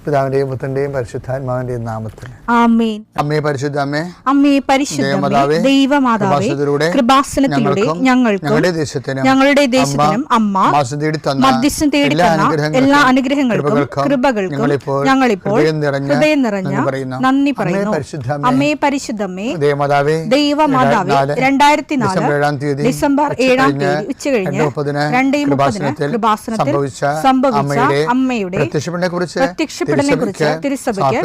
പിതാവിന്റെയും പുത്രന്റെയും പരിശുദ്ധാത്മാവിന്റെയും നാമത്തിൽ ആമേൻ. അമ്മേ പരിശുദ്ധ അമ്മേ, അമ്മേ പരിശുദ്ധമേ, ദൈവമാതാവേ, കൃപാസനത്തിലൂടെ ഞങ്ങൾക്കും ഞങ്ങളുടെ ദേശത്തിനും അമ്മ മധ്യസ്ഥം തേടി തന്ന എല്ലാ അനുഗ്രഹങ്ങൾക്കും കൃപകൾക്കും ഞങ്ങളിപ്പോൾ ഹൃദയം നിറഞ്ഞ നന്ദി പറയുന്നു. അമ്മേ പരിശുദ്ധമേ, ദൈവമാതാവേ, 2004 ഡിസംബർ 7 ഉച്ചകഴിഞ്ഞ് 2:30 കൃപാസനത്തിൽ സംഭവിച്ച അമ്മയുടെ പ്രത്യക്ഷപ്പെടലിനെ കുറിച്ച് തിരുസഭയ്ക്ക്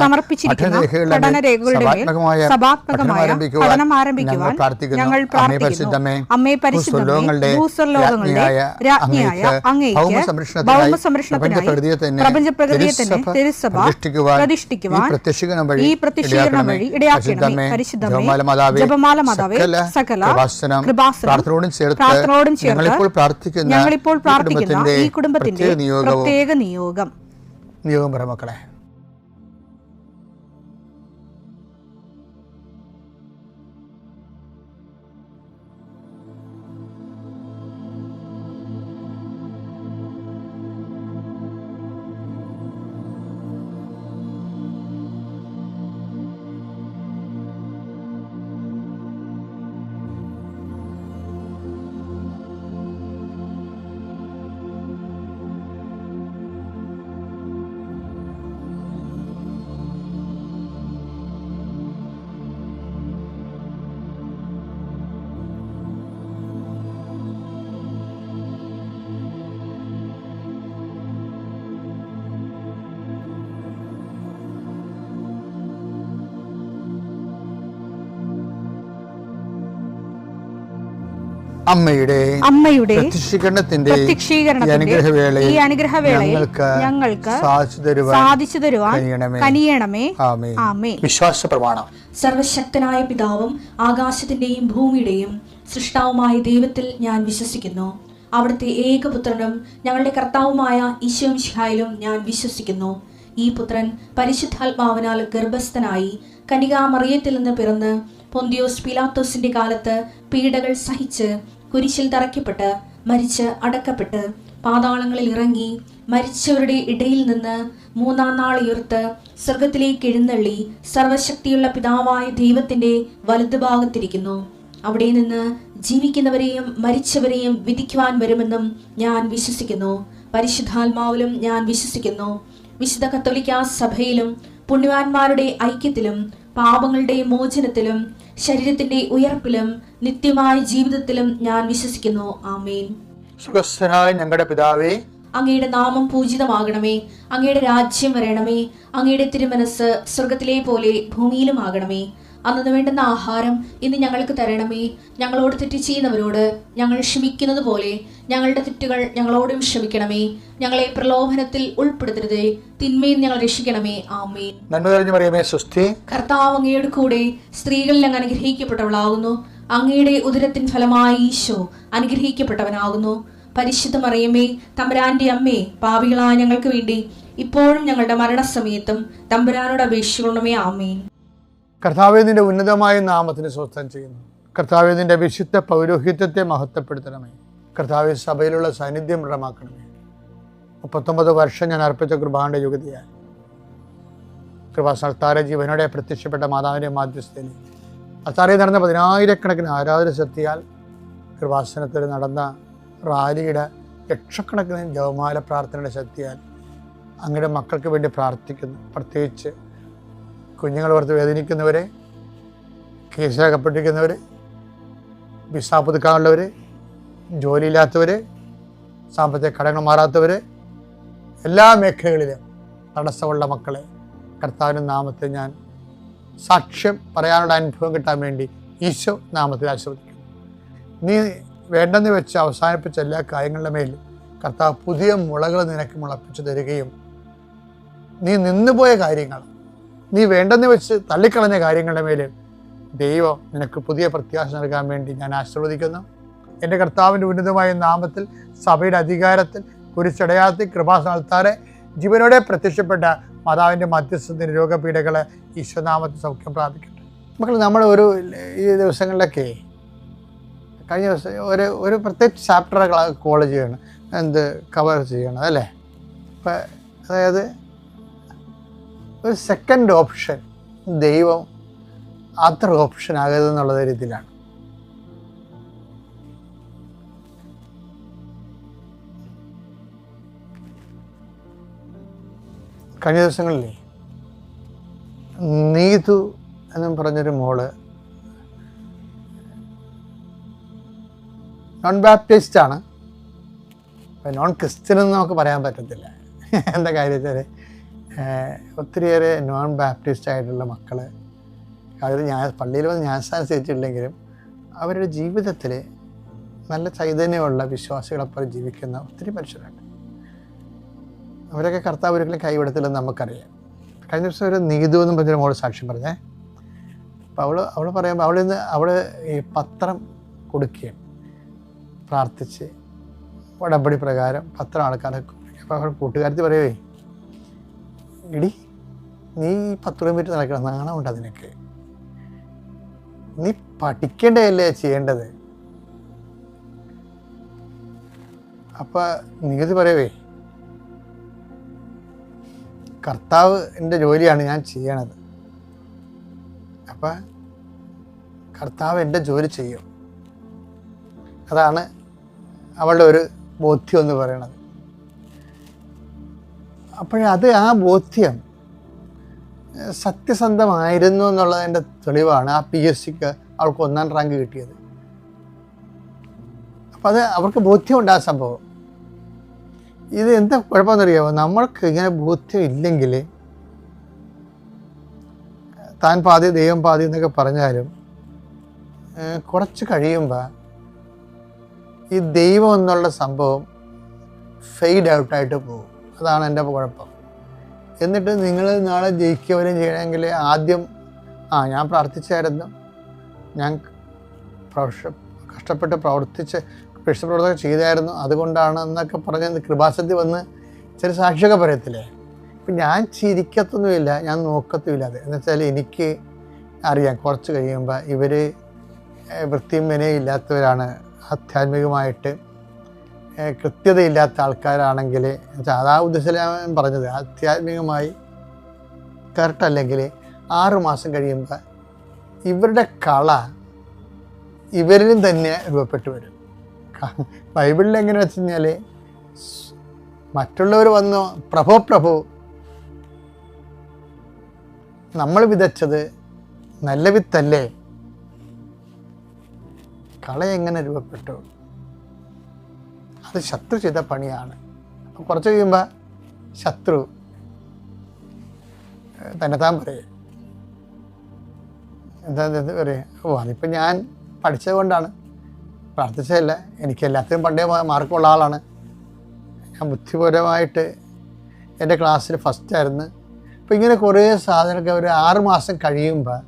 സമർപ്പിച്ചിരിക്കുന്ന പഠനരേഖകളുടെ മേൽ സഭാത്മകമായ പഠനം ആരംഭിക്കുവാൻ ഞങ്ങൾ പ്രാർത്ഥിക്കുന്നു. അമ്മേ പരിശുദ്ധമേ, ഭൂസ്വർലോകങ്ങളുടെ രാജ്ഞിയായ അങ്ങേയ്ക്ക് ഭൗമ സംരക്ഷണത്തിനായി പ്രപഞ്ചപ്രകൃതിയെ തന്നെ തിരുസഭ പ്രതിഷ്ഠിക്കുവാൻ ഈ പ്രത്യക്ഷീകരണം വഴി ഇടയാക്കണമേ. പരിശുദ്ധമേ, ജപമാല മാതാവേ, സകല കൃപാസനം പ്രാർത്ഥനയോടും ചേർത്ത് ഞങ്ങളിപ്പോൾ പ്രാർത്ഥിക്കുന്ന ഈ കുടുംബത്തിന്റെ പ്രത്യേക നിയോഗം മക്കളെ. അമ്മയുടെ പ്രത്യക്ഷീകരണത്തിന്റെ ഈ അനുഗ്രഹവേളയിൽ ഞങ്ങൾക്ക് സാധിച്ചു തരുവാൻ കനിയണമേ. ആമേൻ. വിശ്വാസ പ്രമാണം. സർവശക്തനായ പിതാവും ആകാശത്തിന്റെയും ഭൂമിയുടെയും സൃഷ്ടാവുമായ ദൈവത്തിൽ ഞാൻ വിശ്വസിക്കുന്നു. അവിടുത്തെ ഏകപുത്രനും ഞങ്ങളുടെ കർത്താവുമായ ഈശോ മിശിഹായിലും ഞാൻ വിശ്വസിക്കുന്നു. ഈ പുത്രൻ പരിശുദ്ധാത്മാവിനാൽ ഗർഭസ്ഥനായി കന്യകാമറിയത്തിൽ നിന്ന് പിറന്ന് പൊന്തിയോസ് പിലാത്തോസിന്റെ കാലത്ത് പീഡകൾ സഹിച്ച് കുരിശിൽ തറയ്ക്കപ്പെട്ട് മരിച്ച് അടക്കപ്പെട്ട് പാതാളങ്ങളിൽ ഇറങ്ങി മരിച്ചവരുടെ ഇടയിൽ നിന്ന് 3-ാം നാൾ ഉയർത്ത് സ്വർഗത്തിലേക്ക് എഴുന്നള്ളി സർവശക്തിയുള്ള പിതാവായ ദൈവത്തിന്റെ വലതുഭാഗത്തിരിക്കുന്നു. അവിടെ നിന്ന് ജീവിക്കുന്നവരെയും മരിച്ചവരെയും വിധിക്കുവാൻ വരുമെന്നും ഞാൻ വിശ്വസിക്കുന്നു. പരിശുദ്ധാത്മാവിലും ഞാൻ വിശ്വസിക്കുന്നു. വിശുദ്ധ കത്തോലിക്കാ സഭയിലും പുണ്യവാന്മാരുടെ ഐക്യത്തിലും പാപങ്ങളുടെ മോചനത്തിലും ശരീരത്തിന്റെ ഉയർപ്പിലും നിത്യമായ ജീവിതത്തിലും ഞാൻ വിശ്വസിക്കുന്നു. ആമേൻ. സുഖസ്ഥനായ ഞങ്ങളുടെ പിതാവേ, അങ്ങയുടെ നാമം പൂജിതമാകണമേ. അങ്ങയുടെ രാജ്യം വരണമേ. അങ്ങയുടെ തിരുമനസ് സ്വർഗത്തിലെ പോലെ ഭൂമിയിലും ആകണമേ. അന്നു വേണ്ടുന്ന ആഹാരം ഇന്ന് ഞങ്ങൾക്ക് തരണമേ. ഞങ്ങളോട് തെറ്റ് ചെയ്യുന്നവരോട് ഞങ്ങൾ ക്ഷമിക്കുന്നത് പോലെ ഞങ്ങളുടെ തെറ്റുകൾ ഞങ്ങളോടും ക്ഷമിക്കണമേ. ഞങ്ങളെ പ്രലോഭനത്തിൽ ഉൾപ്പെടുത്തരുതേ, തിന്മയിൽ ഞങ്ങൾ രക്ഷിക്കണമേ. ആമേൻ. നന്മ നിറഞ്ഞ മറിയമേ, സ്വസ്തി. കർത്താവ് അങ്ങയുടെ കൂടെ സ്ത്രീകളിൽ അങ്ങ് അനുഗ്രഹിക്കപ്പെട്ടവളാകുന്നു. അങ്ങയുടെ ഉദരത്തിൻ ഫലമായി ഈശോ അനുഗ്രഹിക്കപ്പെട്ടവനാകുന്നു. പരിശുദ്ധ മറിയമേ, തമ്പുരാന്റെ അമ്മേ, പാപികളായ ഞങ്ങൾക്ക് വേണ്ടി ഇപ്പോഴും ഞങ്ങളുടെ മരണസമയത്തും തമ്പുരാനോട് അപേക്ഷിക്കണമേ. ആമേൻ. കർത്താവേ, നിന്റെ ഉന്നതമായ നാമത്തിന് സ്വസ്ഥം ചെയ്യുന്നു. കർത്താവേ, നിന്റെ വിശുദ്ധ പൗരോഹിത്യത്തെ മഹത്വപ്പെടുത്തണമേ. കർത്താവേ, സഭയിലുള്ള സാന്നിധ്യം ദൃഢമാക്കണമേ. 39 വർഷം ഞാൻ അർപ്പിച്ച കൃപാന്റെ യുഗതിയായി കൃപാസ്ഥാന ജീവനോടെ പ്രത്യക്ഷപ്പെട്ട മാതാവിൻ്റെ മാധ്യസ്ഥയിൽ അത്താറയിൽ നടന്ന 10,000-കണക്കിന് ആരാധന ശക്തിയാൽ കൃപാസനത്തിൽ നടന്ന റാലിയുടെ ലക്ഷക്കണക്കിന് ജപമാല പ്രാർത്ഥനയുടെ ശക്തിയാൽ അങ്ങയുടെ മക്കൾക്ക് വേണ്ടി പ്രാർത്ഥിക്കുന്നു. പ്രത്യേകിച്ച് കുഞ്ഞുങ്ങൾ ഓർത്ത് വേദനിക്കുന്നവരെ, കേസിലകപ്പെട്ടിരിക്കുന്നവർ, വിസ പുതുക്കാനുള്ളവർ, ജോലിയില്ലാത്തവർ, സാമ്പത്തിക കടങ്ങൾ മാറാത്തവർ, എല്ലാ മേഖലകളിലും തടസ്സമുള്ള മക്കളെ കർത്താവിൻ്റെ നാമത്തിൽ ഞാൻ സാക്ഷ്യം പറയാനുള്ള അനുഭവം കിട്ടാൻ വേണ്ടി ഈശോ നാമത്തിൽ ആശീർവദിക്കുന്നു. നീ വേണ്ടെന്ന് വെച്ച് അവസാനിപ്പിച്ച എല്ലാ കാര്യങ്ങളുടെ മേലും കർത്താവ് പുതിയ മുളകൾ നിനക്ക് മുളപ്പിച്ചു തരികയും നീ നിന്നുപോയ കാര്യങ്ങൾ, നീ വേണ്ടെന്ന് വെച്ച് തള്ളിക്കളഞ്ഞ കാര്യങ്ങളുടെ മേലും ദൈവം നിനക്ക് പുതിയ പ്രത്യാശ നൽകാൻ വേണ്ടി ഞാൻ ആശീർവദിക്കുന്നു. എൻ്റെ കർത്താവിൻ്റെ ഉന്നതമായ നാമത്തിൽ സഭയുടെ അധികാരത്തിൽ കുരിശടയാളത്തിൽ കൃപാസ്ഥാനത്താരെ ജീവനോടെ പ്രത്യക്ഷപ്പെട്ട മാതാവിൻ്റെ മധ്യസ്ഥത്തിന് രോഗപീഠകളെ ഈശ്വനാമത്തിൽ സൗഖ്യം പ്രാപിക്കട്ടെ. മക്കൾ, നമ്മൾ ഈ ദിവസങ്ങളിലൊക്കെ കഴിഞ്ഞ ദിവസം ഒരു പ്രത്യേക ചാപ്റ്റർ കോളേജ് ചെയ്യണം, കവർ ചെയ്യണം അല്ലേ. ഇപ്പം അതായത് ഒരു സെക്കൻഡ് ഓപ്ഷൻ ദൈവം അതർ ഓപ്ഷൻ ആകരുതെന്നുള്ള രീതിയിലാണ്. കഴിഞ്ഞ ദിവസങ്ങളിലേ നീതു എന്നും പറഞ്ഞൊരു മോള് നോൺ ബാപ്റ്റിസ്റ്റ് ആണ്. നോൺ ക്രിസ്ത്യൻ എന്ന് നമുക്ക് പറയാൻ പറ്റത്തില്ല. എന്താ കാര്യത്തിൽ ഒത്തിരിയേറെ നോൺ ബാപ്റ്റിസ്റ്റ് ആയിട്ടുള്ള മക്കൾ അവർ പള്ളിയിൽ വന്ന് ജ്ഞാനസ്നാനം സ്വീകരിച്ചിട്ടില്ലെങ്കിലും അവരുടെ ജീവിതത്തിൽ നല്ല ചൈതന്യമുള്ള വിശ്വാസികളെപ്പോലെ ജീവിക്കുന്ന ഒത്തിരി മനുഷ്യരുണ്ട്. അവരൊക്കെ കർത്താവ് ഒരിക്കലും കൈവിടത്തില്ലെന്ന് നമുക്കറിയാം. കഴിഞ്ഞ ദിവസം ഒരു നീതു എന്നും പറഞ്ഞൊരു മോള് സാക്ഷ്യം പറഞ്ഞേ. അപ്പോൾ അവൾ പറയുമ്പോൾ അവൾ ഈ പത്രം കൊടുക്കുകയും പ്രാർത്ഥിച്ച് ഉടമ്പടി പ്രകാരം 10 ആൾക്കാരൊക്കെ കൊടുക്കും. അപ്പോൾ അവൾ കൂട്ടുകാരത്തി പറയുവേ, ഇടി നീ 10 കിലോമീറ്റർ നടക്കണം, നാണമുണ്ട് അതിനൊക്കെ, നീ പഠിക്കേണ്ടതല്ലേ ചെയ്യേണ്ടത്. അപ്പം നീതി പറയവേ, കർത്താവിൻ്റെ ജോലിയാണ് ഞാൻ ചെയ്യണത്. അപ്പം കർത്താവ് എൻ്റെ ജോലി ചെയ്യും. അതാണ് അവളുടെ ഒരു ബോധ്യം എന്ന് പറയണത്. അപ്പോഴത് ആ ബോധ്യം സത്യസന്ധമായിരുന്നു എന്നുള്ളതിൻ്റെ തെളിവാണ് ആ PSCക്ക് അവൾക്ക് 1ാം റാങ്ക് കിട്ടിയത്. അപ്പം അത് അവർക്ക് ബോധ്യമുണ്ട് ആ സംഭവം. ഇത് എന്താ കുഴപ്പമെന്നറിയാമോ? നമ്മൾക്ക് ഇങ്ങനെ ബോധ്യം ഇല്ലെങ്കിൽ താൻ പാതി ദൈവം പാതി എന്നൊക്കെ പറഞ്ഞാലും കുറച്ച് കഴിയുമ്പോൾ ഈ ദൈവം എന്നുള്ള സംഭവം ഫെയ്ഡ് ഔട്ടായിട്ട് പോകും. അതാണ് എൻ്റെ കുഴപ്പം. എന്നിട്ട് നിങ്ങൾ നാളെ ജയിക്കുകയും ചെയ്യണമെങ്കിൽ ആദ്യം ഞാൻ പ്രാർത്ഥിച്ചായിരുന്നു, ഞാൻ കഷ്ടപ്പെട്ട് പ്രവർത്തിച്ച് പ്രവർത്തനം ചെയ്തായിരുന്നു, അതുകൊണ്ടാണ് എന്നൊക്കെ പറഞ്ഞ് കൃപാസനത്തിൽ വന്ന് ചില സാക്ഷിയൊക്കെ പറയത്തില്ലേ. ഇപ്പം ഞാൻ ചിരിക്കത്തൊന്നുമില്ല, ഞാൻ നോക്കത്തുമില്ല. അത് എന്ന് വെച്ചാൽ എനിക്ക് അറിയാം കുറച്ച് കഴിയുമ്പോൾ ഇവർ വൃത്തിയും വിനയും ഇല്ലാത്തവരാണ്, ആധ്യാത്മികമായിട്ട് കൃത്യതയില്ലാത്ത ആൾക്കാരാണെങ്കിൽ, അതാ ഉദ്ദേശം ഞാൻ പറഞ്ഞത്, ആധ്യാത്മികമായി കറക്റ്റല്ലെങ്കിൽ 6 മാസം കഴിയുമ്പോൾ ഇവരുടെ കള ഇവരിലും തന്നെ രൂപപ്പെട്ടു വരും. ബൈബിളിൽ എങ്ങനെ വെച്ച് കഴിഞ്ഞാൽ മറ്റുള്ളവർ വന്നു പ്രഭു നമ്മൾ വിതച്ചത് നല്ല വിത്തല്ലേ, കള എങ്ങനെ രൂപപ്പെട്ടു? അത് ശത്രു ചെയ്ത പണിയാണ്. അപ്പം കുറച്ച് കഴിയുമ്പോൾ ശത്രു തന്നെത്താൻ പറയും, എന്താ പറയുക, അതിപ്പോൾ ഞാൻ പഠിച്ചത് കൊണ്ടാണ്, പ്രാർത്ഥിച്ചതല്ല, എനിക്ക് എല്ലാത്തിനും പണ്ടേ മാർക്കുള്ള ആളാണ്, ഞാൻ ബുദ്ധിപരമായിട്ട് എൻ്റെ ക്ലാസ്സിൽ ഫസ്റ്റായിരുന്നു. അപ്പോൾ ഇങ്ങനെ കുറേ സാധനമൊക്കെ ഒരു 6 മാസം കഴിയുമ്പോൾ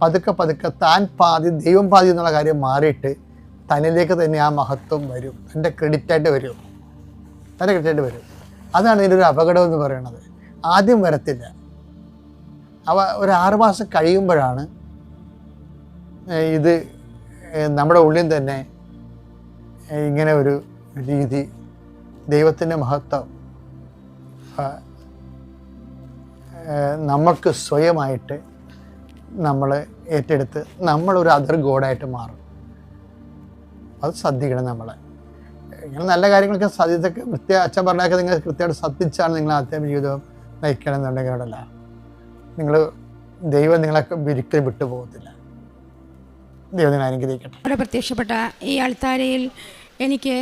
പതുക്കെ താൻ പാതി ദൈവം പാതി എന്നുള്ള കാര്യം മാറിയിട്ട് തന്നിലേക്ക് തന്നെ ആ മഹത്വം വരും, തൻ്റെ ക്രെഡിറ്റായിട്ട് വരും. അതാണ് ഇതിൻ്റെ ഒരു അപകടം എന്ന് പറയുന്നത്. ആദ്യം വരത്തില്ല. ഒരു 6 മാസം കഴിയുമ്പോഴാണ് ഇത് നമ്മുടെ ഉള്ളിൽ തന്നെ ഇങ്ങനെ ഒരു രീതി, ദൈവത്തിൻ്റെ മഹത്വം നമുക്ക് സ്വയമായിട്ട് നമ്മൾ ഏറ്റെടുത്ത് നമ്മളൊരു അതർ ഗോഡായിട്ട് മാറും. അത് ശ്രദ്ധിക്കണം. നമ്മൾ ഇങ്ങനെ നല്ല കാര്യങ്ങളൊക്കെ ശ്രദ്ധിച്ചൊക്കെ അച്ഛൻ പറഞ്ഞാൽ നിങ്ങൾ കൃത്യമായിട്ട് ശ്രദ്ധിച്ചാണ് നിങ്ങൾ ആത്മീയ ജീവിതം നയിക്കണം എന്നുണ്ടെങ്കിലല്ല, ദൈവം നിങ്ങളൊക്കെ ഒരിക്കലും വിട്ടുപോകത്തില്ല. ദൈവം നിങ്ങൾ അനുഗ്രഹിക്കട്ടെ. അവിടെ പ്രത്യക്ഷപ്പെട്ട ഈ അൾത്താരയിൽ എനിക്ക്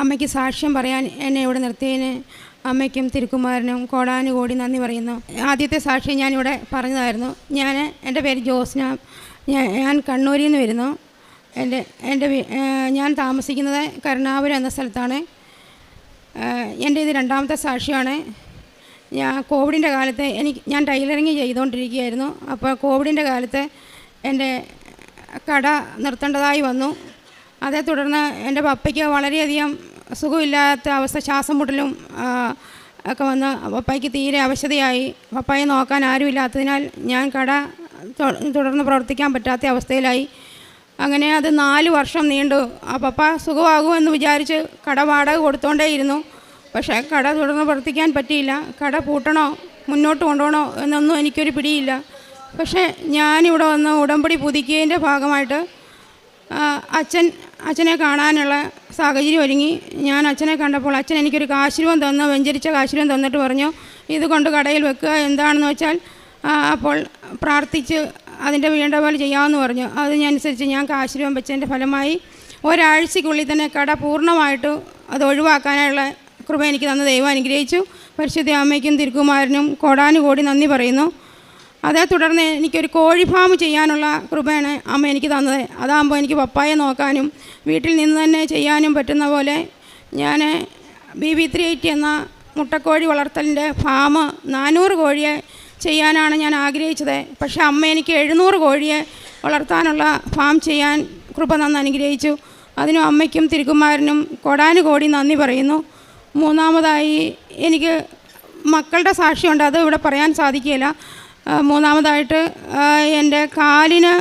അമ്മയ്ക്ക് സാക്ഷ്യം പറയാൻ എന്നെ ഇവിടെ നിർത്തിയതിന് അമ്മയ്ക്കും തിരുക്കുമാരനും കോടാനുകോടി നന്ദി പറയുന്നു. ആദ്യത്തെ സാക്ഷ്യം ഞാനിവിടെ പറഞ്ഞതായിരുന്നു. എൻ്റെ പേര് ജോസ്ന, ഞാൻ കണ്ണൂരിൽ നിന്ന് വരുന്നു. ഞാൻ താമസിക്കുന്നത് കരുണാപുരം എന്ന സ്ഥലത്താണ്. എൻ്റെ ഇത് 2ാമത്തെ സാക്ഷ്യമാണ്. കോവിഡിൻ്റെ കാലത്ത് ഞാൻ ടൈലറിങ് ചെയ്തുകൊണ്ടിരിക്കുകയായിരുന്നു. അപ്പോൾ കോവിഡിൻ്റെ കാലത്ത് എൻ്റെ കട നിർത്തേണ്ടതായി വന്നു. അതേ തുടർന്ന് എൻ്റെ പപ്പയ്ക്ക് വളരെയധികം സുഖമില്ലാത്ത അവസ്ഥ, ശ്വാസം മുട്ടലും ഒക്കെ വന്ന് പപ്പായ്ക്ക് തീരെ അവശതയായി. പപ്പായെ നോക്കാൻ ആരുമില്ലാത്തതിനാൽ ഞാൻ കട തുടർന്ന് പ്രവർത്തിക്കാൻ പറ്റാത്ത അവസ്ഥയിലായി. അങ്ങനെ അത് 4 വർഷം നീണ്ടു. ആ പപ്പ സുഖമാകുമെന്ന് വിചാരിച്ച് കട വാടക കൊടുത്തോണ്ടേയിരുന്നു. പക്ഷേ കട തുടർന്ന് പ്രവർത്തിക്കാൻ പറ്റിയില്ല. കട പൂട്ടണോ മുന്നോട്ട് കൊണ്ടുപോകണോ എന്നൊന്നും എനിക്കൊരു പിടിയില്ല. പക്ഷേ ഞാനിവിടെ വന്ന് ഉടമ്പടി പുതുക്കിയതിൻ്റെ ഭാഗമായിട്ട് അച്ഛനെ കാണാനുള്ള സാഹചര്യം ഒരുങ്ങി. ഞാൻ അച്ഛനെ കണ്ടപ്പോൾ അച്ഛൻ എനിക്കൊരു കാശുരൂപം തന്നു, വെഞ്ചരിച്ച കാശുരൂപം തന്നിട്ട് പറഞ്ഞു, ഇത് കൊണ്ട് കടയിൽ വെക്കുക, എന്താണെന്ന് വെച്ചാൽ അപ്പോൾ പ്രാർത്ഥിച്ച് അതിൻ്റെ വേണ്ട പോലെ ചെയ്യാമെന്ന് പറഞ്ഞു. അതിനനുസരിച്ച് ഞാൻ കാശുരൂപം വെച്ചതിൻ്റെ ഫലമായി ഒരാഴ്ചയ്ക്കുള്ളിൽ തന്നെ കട പൂർണ്ണമായിട്ട് അത് ഒഴിവാക്കാനുള്ള കൃപ എനിക്ക് തന്ന ദൈവം അനുഗ്രഹിച്ചു. പരിശുദ്ധ അമ്മയ്ക്കും തിരുക്കുമാരനും കോടാനുകോടി നന്ദി പറയുന്നു. അതേ തുടർന്ന് എനിക്കൊരു കോഴി ഫാം ചെയ്യാനുള്ള കൃപയാണ് അമ്മ എനിക്ക് തന്നത്. അതാകുമ്പോൾ എനിക്ക് പപ്പായെ നോക്കാനും വീട്ടിൽ നിന്ന് തന്നെ ചെയ്യാനും പറ്റുന്ന പോലെ ഞാൻ BB380 എന്ന മുട്ടക്കോഴി വളർത്തലിൻ്റെ ഫാം 400 കോഴിയെ ചെയ്യാനാണ് ഞാൻ ആഗ്രഹിച്ചത്. പക്ഷേ അമ്മ എനിക്ക് 700 കോഴിയെ വളർത്താനുള്ള ഫാം ചെയ്യാൻ കൃപ തന്ന് അനുഗ്രഹിച്ചു. അതിനും അമ്മയ്ക്കും തിരുക്കുമാരനും കോടാനുകോടി നന്ദി പറയുന്നു. മൂന്നാമതായി എനിക്ക് മക്കളുടെ സാക്ഷിയുണ്ട്, അത് ഇവിടെ പറയാൻ സാധിക്കില്ല. മൂന്നാമതായിട്ട് എൻ്റെ കാലിന്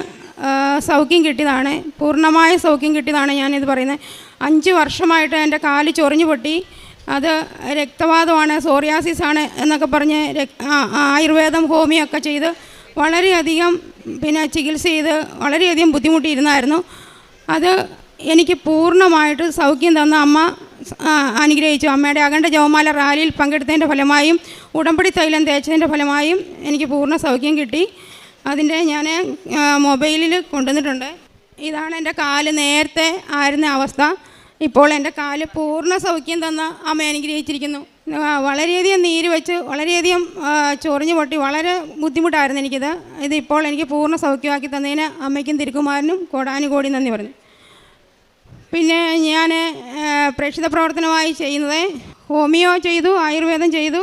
സൗഖ്യം കിട്ടിയതാണ്, പൂർണ്ണമായ സൗഖ്യം കിട്ടിയതാണ് ഞാനിത് പറയുന്നത്. 5 വർഷമായിട്ട് എൻ്റെ കാല് ചൊറിഞ്ഞു പൊട്ടി. അത് രക്തവാതമാണ്, സോറിയാസിസാണ് എന്നൊക്കെ പറഞ്ഞ് ആയുർവേദം ഹോമിയോ ഒക്കെ ചെയ്ത് വളരെയധികം ചികിത്സ ചെയ്ത് വളരെയധികം ബുദ്ധിമുട്ടിയിരുന്നായിരുന്നു. അത് എനിക്ക് പൂർണ്ണമായിട്ട് സൗഖ്യം തന്ന അമ്മ അനുഗ്രഹിച്ചു. അമ്മയുടെ അഖണ്ഡ ജപമാല റാലിയിൽ പങ്കെടുത്തതിൻ്റെ ഫലമായും ഉടമ്പടി തൈലം തേച്ചതിൻ്റെ ഫലമായും എനിക്ക് പൂർണ്ണ സൗഖ്യം കിട്ടി. അതിൻ്റെ ഞാൻ മൊബൈലിൽ കൊണ്ടുവന്നിട്ടുണ്ട്. ഇതാണ് എൻ്റെ കാല് നേരത്തെ ആയിരുന്ന അവസ്ഥ. ഇപ്പോൾ എൻ്റെ കാല് പൂർണ്ണ സൗഖ്യം തന്ന അമ്മ അനുഗ്രഹിച്ചിരിക്കുന്നു. വളരെയധികം നീര് വെച്ച് വളരെയധികം ചൊറിഞ്ഞു പൊട്ടി വളരെ ബുദ്ധിമുട്ടായിരുന്നു എനിക്കിത്. ഇതിപ്പോൾ എനിക്ക് പൂർണ്ണ സൗഖ്യമാക്കി തന്നതിന് അമ്മയ്ക്കും തിരുക്കുമാരനും കോടാനുകോടി നന്ദി പറഞ്ഞു. പിന്നെ ഞാൻ പ്രേക്ഷിത പ്രവർത്തനമായി ചെയ്യുന്നത് ഹോമിയോ ചെയ്തു, ആയുർവേദം ചെയ്തു,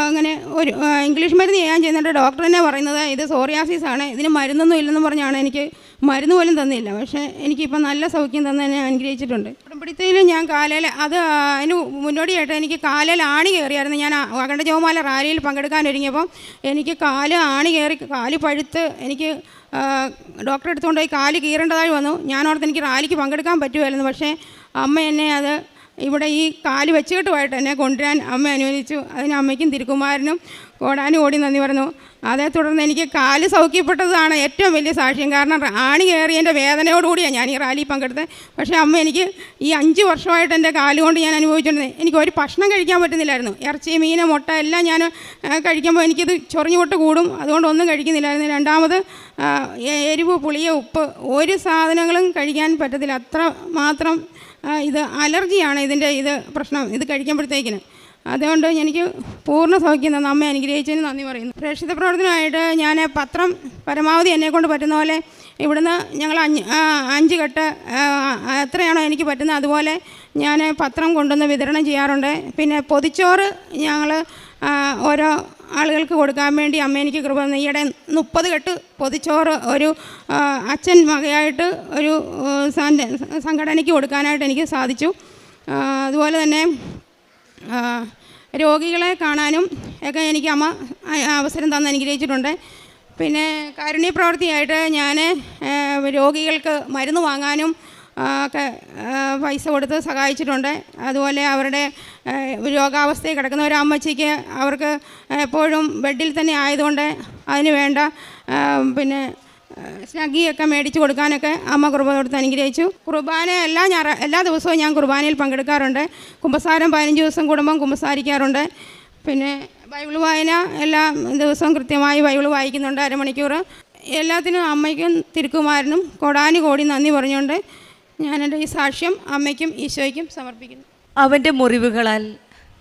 അങ്ങനെ ഒരു ഇംഗ്ലീഷ് മരുന്ന് ചെയ്യാൻ ചെയ്യുന്നുണ്ട്. ഡോക്ടർ തന്നെ പറയുന്നത് ഇത് സോറിയാസിസാണ്, ഇതിന് മരുന്നൊന്നും ഇല്ലെന്ന് പറഞ്ഞാണ് എനിക്ക് മരുന്ന് പോലും തന്നില്ല. പക്ഷേ എനിക്കിപ്പോൾ നല്ല സൗഖ്യം തന്നെ അനുഗ്രഹിച്ചിട്ടുണ്ട്. ഉടമ്പടിത്തയിൽ ഞാൻ കാലയിൽ അതിന് മുന്നോടിയായിട്ട് എനിക്ക് കാലിൽ ആണി കയറിയായിരുന്നു. ഞാൻ അഖണ്ഡ ജപമാല റാലിയിൽ പങ്കെടുക്കാനൊരുങ്ങിയപ്പം എനിക്ക് കാല് ആണി കയറി, കാല് പഴുത്ത് എനിക്ക് ഡോക്ടറെ എടുത്തുകൊണ്ട് പോയി കാല് കീറേണ്ടതായി വന്നു. ഞാനോർത്ത് എനിക്ക് റാലിക്ക് പങ്കെടുക്കാൻ പറ്റുമായിരുന്നു. പക്ഷേ അമ്മ എന്നെ അത് ഇവിടെ ഈ കാല് വെച്ചുകെട്ടുമായിട്ട് എന്നെ കൊണ്ടുവരാൻ അമ്മ അനുവദിച്ചു. അതിന് അമ്മയ്ക്കും തിരുക്കുമാരനും കോടാനുകോടി നന്ദി പറഞ്ഞു. അതേ തുടർന്ന് എനിക്ക് കാല് സൗഖ്യപ്പെട്ടതാണ് ഏറ്റവും വലിയ സാക്ഷ്യം. കാരണം ആണി കയറിയതിൻ്റെ വേദനയോടുകൂടിയാണ് ഞാൻ ഈ റാലിയിൽ പങ്കെടുത്തത്. പക്ഷേ അമ്മ എനിക്ക് ഈ 5 വർഷമായിട്ട് എൻ്റെ കാലുകൊണ്ട് ഞാൻ അനുഭവിച്ചിട്ടുണ്ട്. എനിക്ക് ഒരു ഭക്ഷണം കഴിക്കാൻ പറ്റുന്നില്ലായിരുന്നു. ഇറച്ചി, മീൻ, മുട്ട എല്ലാം ഞാൻ കഴിക്കുമ്പോൾ എനിക്കിത് ചൊറിഞ്ഞു പൊട്ട് കൂടും. അതുകൊണ്ട് ഒന്നും കഴിക്കുന്നില്ലായിരുന്നു. രണ്ടാമത് എരിവ്, പുളിയ, ഉപ്പ് ഒരു സാധനങ്ങളും കഴിക്കാൻ പറ്റത്തില്ല. അത്ര മാത്രം ഇത് അലർജിയാണ് ഇതിൻ്റെ പ്രശ്നം, ഇത് കഴിക്കുമ്പോഴത്തേക്കിന്. അതുകൊണ്ട് എനിക്ക് പൂർണ്ണ സൗഖ്യം തന്ന അമ്മ അനുഗ്രഹിച്ചതിന് നന്ദി പറയുന്നു. പ്രേക്ഷിത പ്രവർത്തനമായിട്ട് ഞാൻ പത്രം പരമാവധി എന്നെക്കൊണ്ട് പറ്റുന്ന പോലെ ഇവിടുന്ന് ഞങ്ങൾ 5 കെട്ട് എത്രയാണോ എനിക്ക് പറ്റുന്നത് അതുപോലെ ഞാൻ പത്രം കൊണ്ടുവന്ന് വിതരണം ചെയ്യാറുണ്ട്. പിന്നെ പൊതിച്ചോറ് ഞങ്ങൾ ഓരോ ആളുകൾക്ക് കൊടുക്കാൻ വേണ്ടി അമ്മ എനിക്ക് കൃപ തന്നു. ഈയിടെ 30 കെട്ട് പൊതിച്ചോറ് ഒരു അച്ഛൻ വകയായിട്ട് ഒരു സംഘടനയ്ക്ക് കൊടുക്കാനായിട്ട് എനിക്ക് സാധിച്ചു. അതുപോലെ തന്നെ രോഗികളെ കാണാനും ഒക്കെ എനിക്ക് അമ്മ അവസരം തന്ന് അനുഗ്രഹിച്ചിട്ടുണ്ട്. പിന്നെ കാരുണ്യ പ്രവൃത്തിയായിട്ട് ഞാൻ രോഗികൾക്ക് മരുന്ന് വാങ്ങാനും ഒക്കെ പൈസ കൊടുത്ത് സഹായിച്ചിട്ടുണ്ട്. അതുപോലെ അവരുടെ രോഗാവസ്ഥയിൽ കിടക്കുന്ന ഒരു അമ്മച്ചിക്ക് അവർക്ക് എപ്പോഴും ബെഡിൽ തന്നെ ആയതുകൊണ്ട് അതിന് വേണ്ട പിന്നെ സ്നഗ്ഗിയൊക്കെ മേടിച്ച് കൊടുക്കാനൊക്കെ അമ്മ കൃപ കൊടുത്ത് അനുഗ്രഹിച്ചു. കുർബാന എല്ലാ ദിവസവും ഞാൻ കുർബാനയിൽ പങ്കെടുക്കാറുണ്ട്. കുമ്പസാരം 15 ദിവസം കൂടുമ്പം കുമ്പസാരിക്കാറുണ്ട്. പിന്നെ ബൈബിൾ വായന എല്ലാ ദിവസവും കൃത്യമായി ബൈബിൾ വായിക്കുന്നുണ്ട്, അരമണിക്കൂർ. എല്ലാത്തിനും അമ്മയ്ക്കും തിരുക്കുമാരനും കോടാനുകോടി നന്ദി പറഞ്ഞുകൊണ്ട് ഞാൻ എൻ്റെ ഈ സാക്ഷ്യം അമ്മയ്ക്കും ഈശോയ്ക്കും സമർപ്പിക്കുന്നു. അവൻ്റെ മുറിവുകളാൽ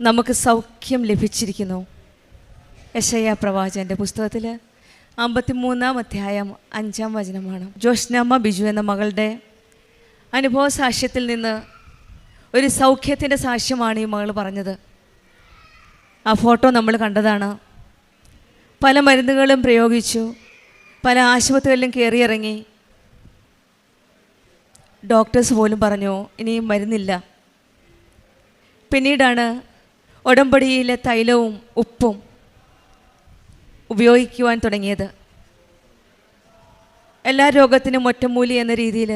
നമുക്ക് സൗഖ്യം ലഭിച്ചിരിക്കുന്നു. യെശയ്യാ പ്രവാചകൻ്റെ പുസ്തകത്തിൽ 53-ാം അധ്യായം 5-ാം വചനമാണ്. ജോഷ്നമ്മ ബിജു എന്ന മകളുടെ അനുഭവ സാക്ഷ്യത്തിൽ നിന്ന് ഒരു സൗഖ്യത്തിൻ്റെ സാക്ഷ്യമാണ് ഈ മകൾ പറഞ്ഞത്. ആ ഫോട്ടോ നമ്മൾ കണ്ടതാണ്. പല മരുന്നുകളും പ്രയോഗിച്ചു, പല ആശുപത്രികളിലും കയറിയിറങ്ങി. ഡോക്ടേഴ്സ് പോലും പറഞ്ഞു ഇനിയും മരുന്നില്ല. പിന്നീടാണ് ഉടമ്പടിയിലെ തൈലവും ഉപ്പും ഉപയോഗിക്കുവാൻ തുടങ്ങിയത്. എല്ലാ രോഗത്തിനും ഒറ്റമൂലി എന്ന രീതിയിൽ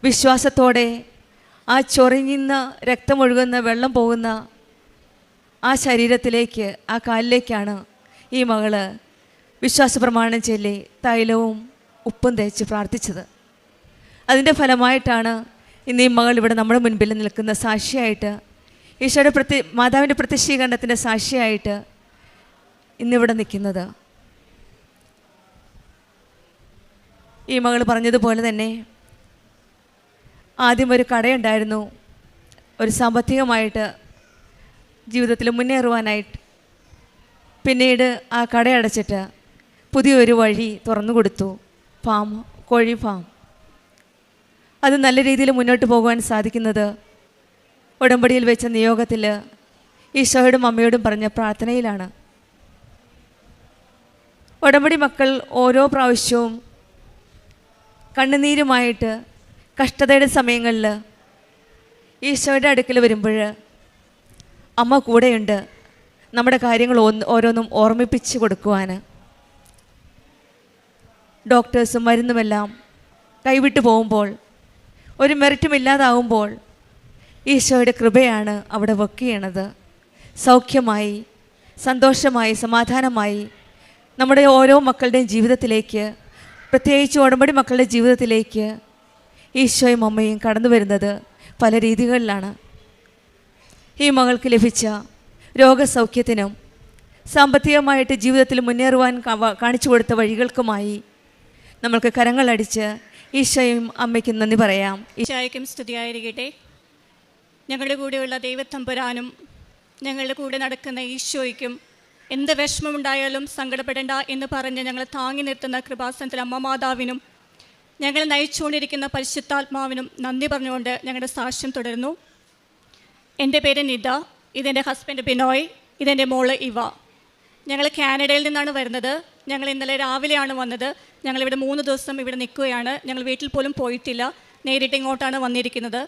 വിശ്വാസത്തോടെ ആ ചൊറിഞ്ഞുന്ന രക്തമൊഴുകുന്ന വെള്ളം പോകുന്ന ആ ശരീരത്തിലേക്ക്, ആ കാലിലേക്കാണ് ഈ മകള് വിശ്വാസ പ്രമാണം ചൊല്ലി തൈലവും ഉപ്പും തേച്ച് പ്രാർത്ഥിച്ചത്. അതിൻ്റെ ഫലമായിട്ടാണ് ഇന്ന് ഈ മകൾ ഇവിടെ നമ്മുടെ മുൻപിൽ നിൽക്കുന്ന സാക്ഷിയായിട്ട്, ഈശോയുടെ മാതാവിൻ്റെ പ്രത്യക്ഷീകരണത്തിൻ്റെ സാക്ഷിയായിട്ട് ഇന്നിവിടെ നിൽക്കുന്നത്. ഈ മകൾ പറഞ്ഞതുപോലെ തന്നെ ആദ്യം ഒരു കടയുണ്ടായിരുന്നു, ഒരു സാമ്പത്തികമായിട്ട് ജീവിതത്തിൽ മുന്നേറുവാനായിട്ട്. പിന്നീട് ആ കടയടച്ചിട്ട് പുതിയൊരു വഴി തുറന്നു കൊടുത്തു, കോഴി ഫാം. അത് നല്ല രീതിയിൽ മുന്നോട്ട് പോകുവാൻ സാധിക്കുന്നത് ഉടമ്പടിയിൽ വെച്ച നിയോഗത്തിൽ ഈശോയോടും അമ്മയോടും പറഞ്ഞ പ്രാർത്ഥനയിലാണ്. ഉടമ്പടി മക്കൾ ഓരോ പ്രാവശ്യവും കണ്ണുനീരുമായിട്ട് കഷ്ടതയുടെ സമയങ്ങളിൽ ഈശോയുടെ അടുക്കൽ വരുമ്പോൾ അമ്മ കൂടെയുണ്ട്, നമ്മുടെ കാര്യങ്ങൾ ഓരോന്നും ഓർമ്മിപ്പിച്ച് കൊടുക്കുവാൻ. ഡോക്ടേഴ്സും മരുന്നുമെല്ലാം കൈവിട്ടു പോകുമ്പോൾ, ഒരു മെറിറ്റും ഇല്ലാതാവുമ്പോൾ ഈശോയുടെ കൃപയാണ് അവിടെ വർക്ക് ചെയ്യണത്. സൗഖ്യമായി, സന്തോഷമായി, സമാധാനമായി നമ്മുടെ ഓരോ മക്കളുടെയും ജീവിതത്തിലേക്ക്, പ്രത്യേകിച്ച് ഉടമ്പടി മക്കളുടെ ജീവിതത്തിലേക്ക് ഈശോയും അമ്മയും കടന്നു വരുന്നത് പല രീതികളിലാണ്. ഈ മകൾക്ക് ലഭിച്ച രോഗസൗഖ്യത്തിനും സാമ്പത്തികമായിട്ട് ജീവിതത്തിൽ മുന്നേറുവാൻ കാണിച്ചു കൊടുത്ത വഴികൾക്കുമായി നമ്മൾക്ക് കരങ്ങളടിച്ച് ഈശോയും അമ്മയ്ക്കും നന്ദി പറയാം. ഈശോയ്ക്കും സ്തുതിയായിരിക്കട്ടെ. ഞങ്ങളുടെ കൂടെയുള്ള ദൈവത്തമ്പുരാനും ഞങ്ങളുടെ കൂടെ നടക്കുന്ന ഈശോയ്ക്കും എന്ത് വിഷമമുണ്ടായാലും സങ്കടപ്പെടേണ്ട എന്ന് പറഞ്ഞ് ഞങ്ങൾ താങ്ങി നിർത്തുന്ന കൃപാസനത്തിൽ അമ്മ മാതാവിനും ഞങ്ങൾ നയിച്ചുകൊണ്ടിരിക്കുന്ന പരിശുദ്ധാത്മാവിനും നന്ദി പറഞ്ഞുകൊണ്ട് ഞങ്ങളുടെ സാക്ഷ്യം തുടരുന്നു. എൻ്റെ പേര് നിത, ഇതെൻ്റെ ഹസ്ബൻഡ് ബിനോയ്, ഇതെൻ്റെ മോള് ഇവ. ഞങ്ങൾ കാനഡയിൽ നിന്നാണ് വരുന്നത്. ഞങ്ങൾ ഇന്നലെ രാവിലെയാണ് വന്നത്. ഞങ്ങളിവിടെ 3 ദിവസം ഇവിടെ നിൽക്കുകയാണ്. ഞങ്ങൾ വീട്ടിൽ പോലും പോയിട്ടില്ല, നേരിട്ട് ഇങ്ങോട്ടാണ് വന്നിരിക്കുന്നത്.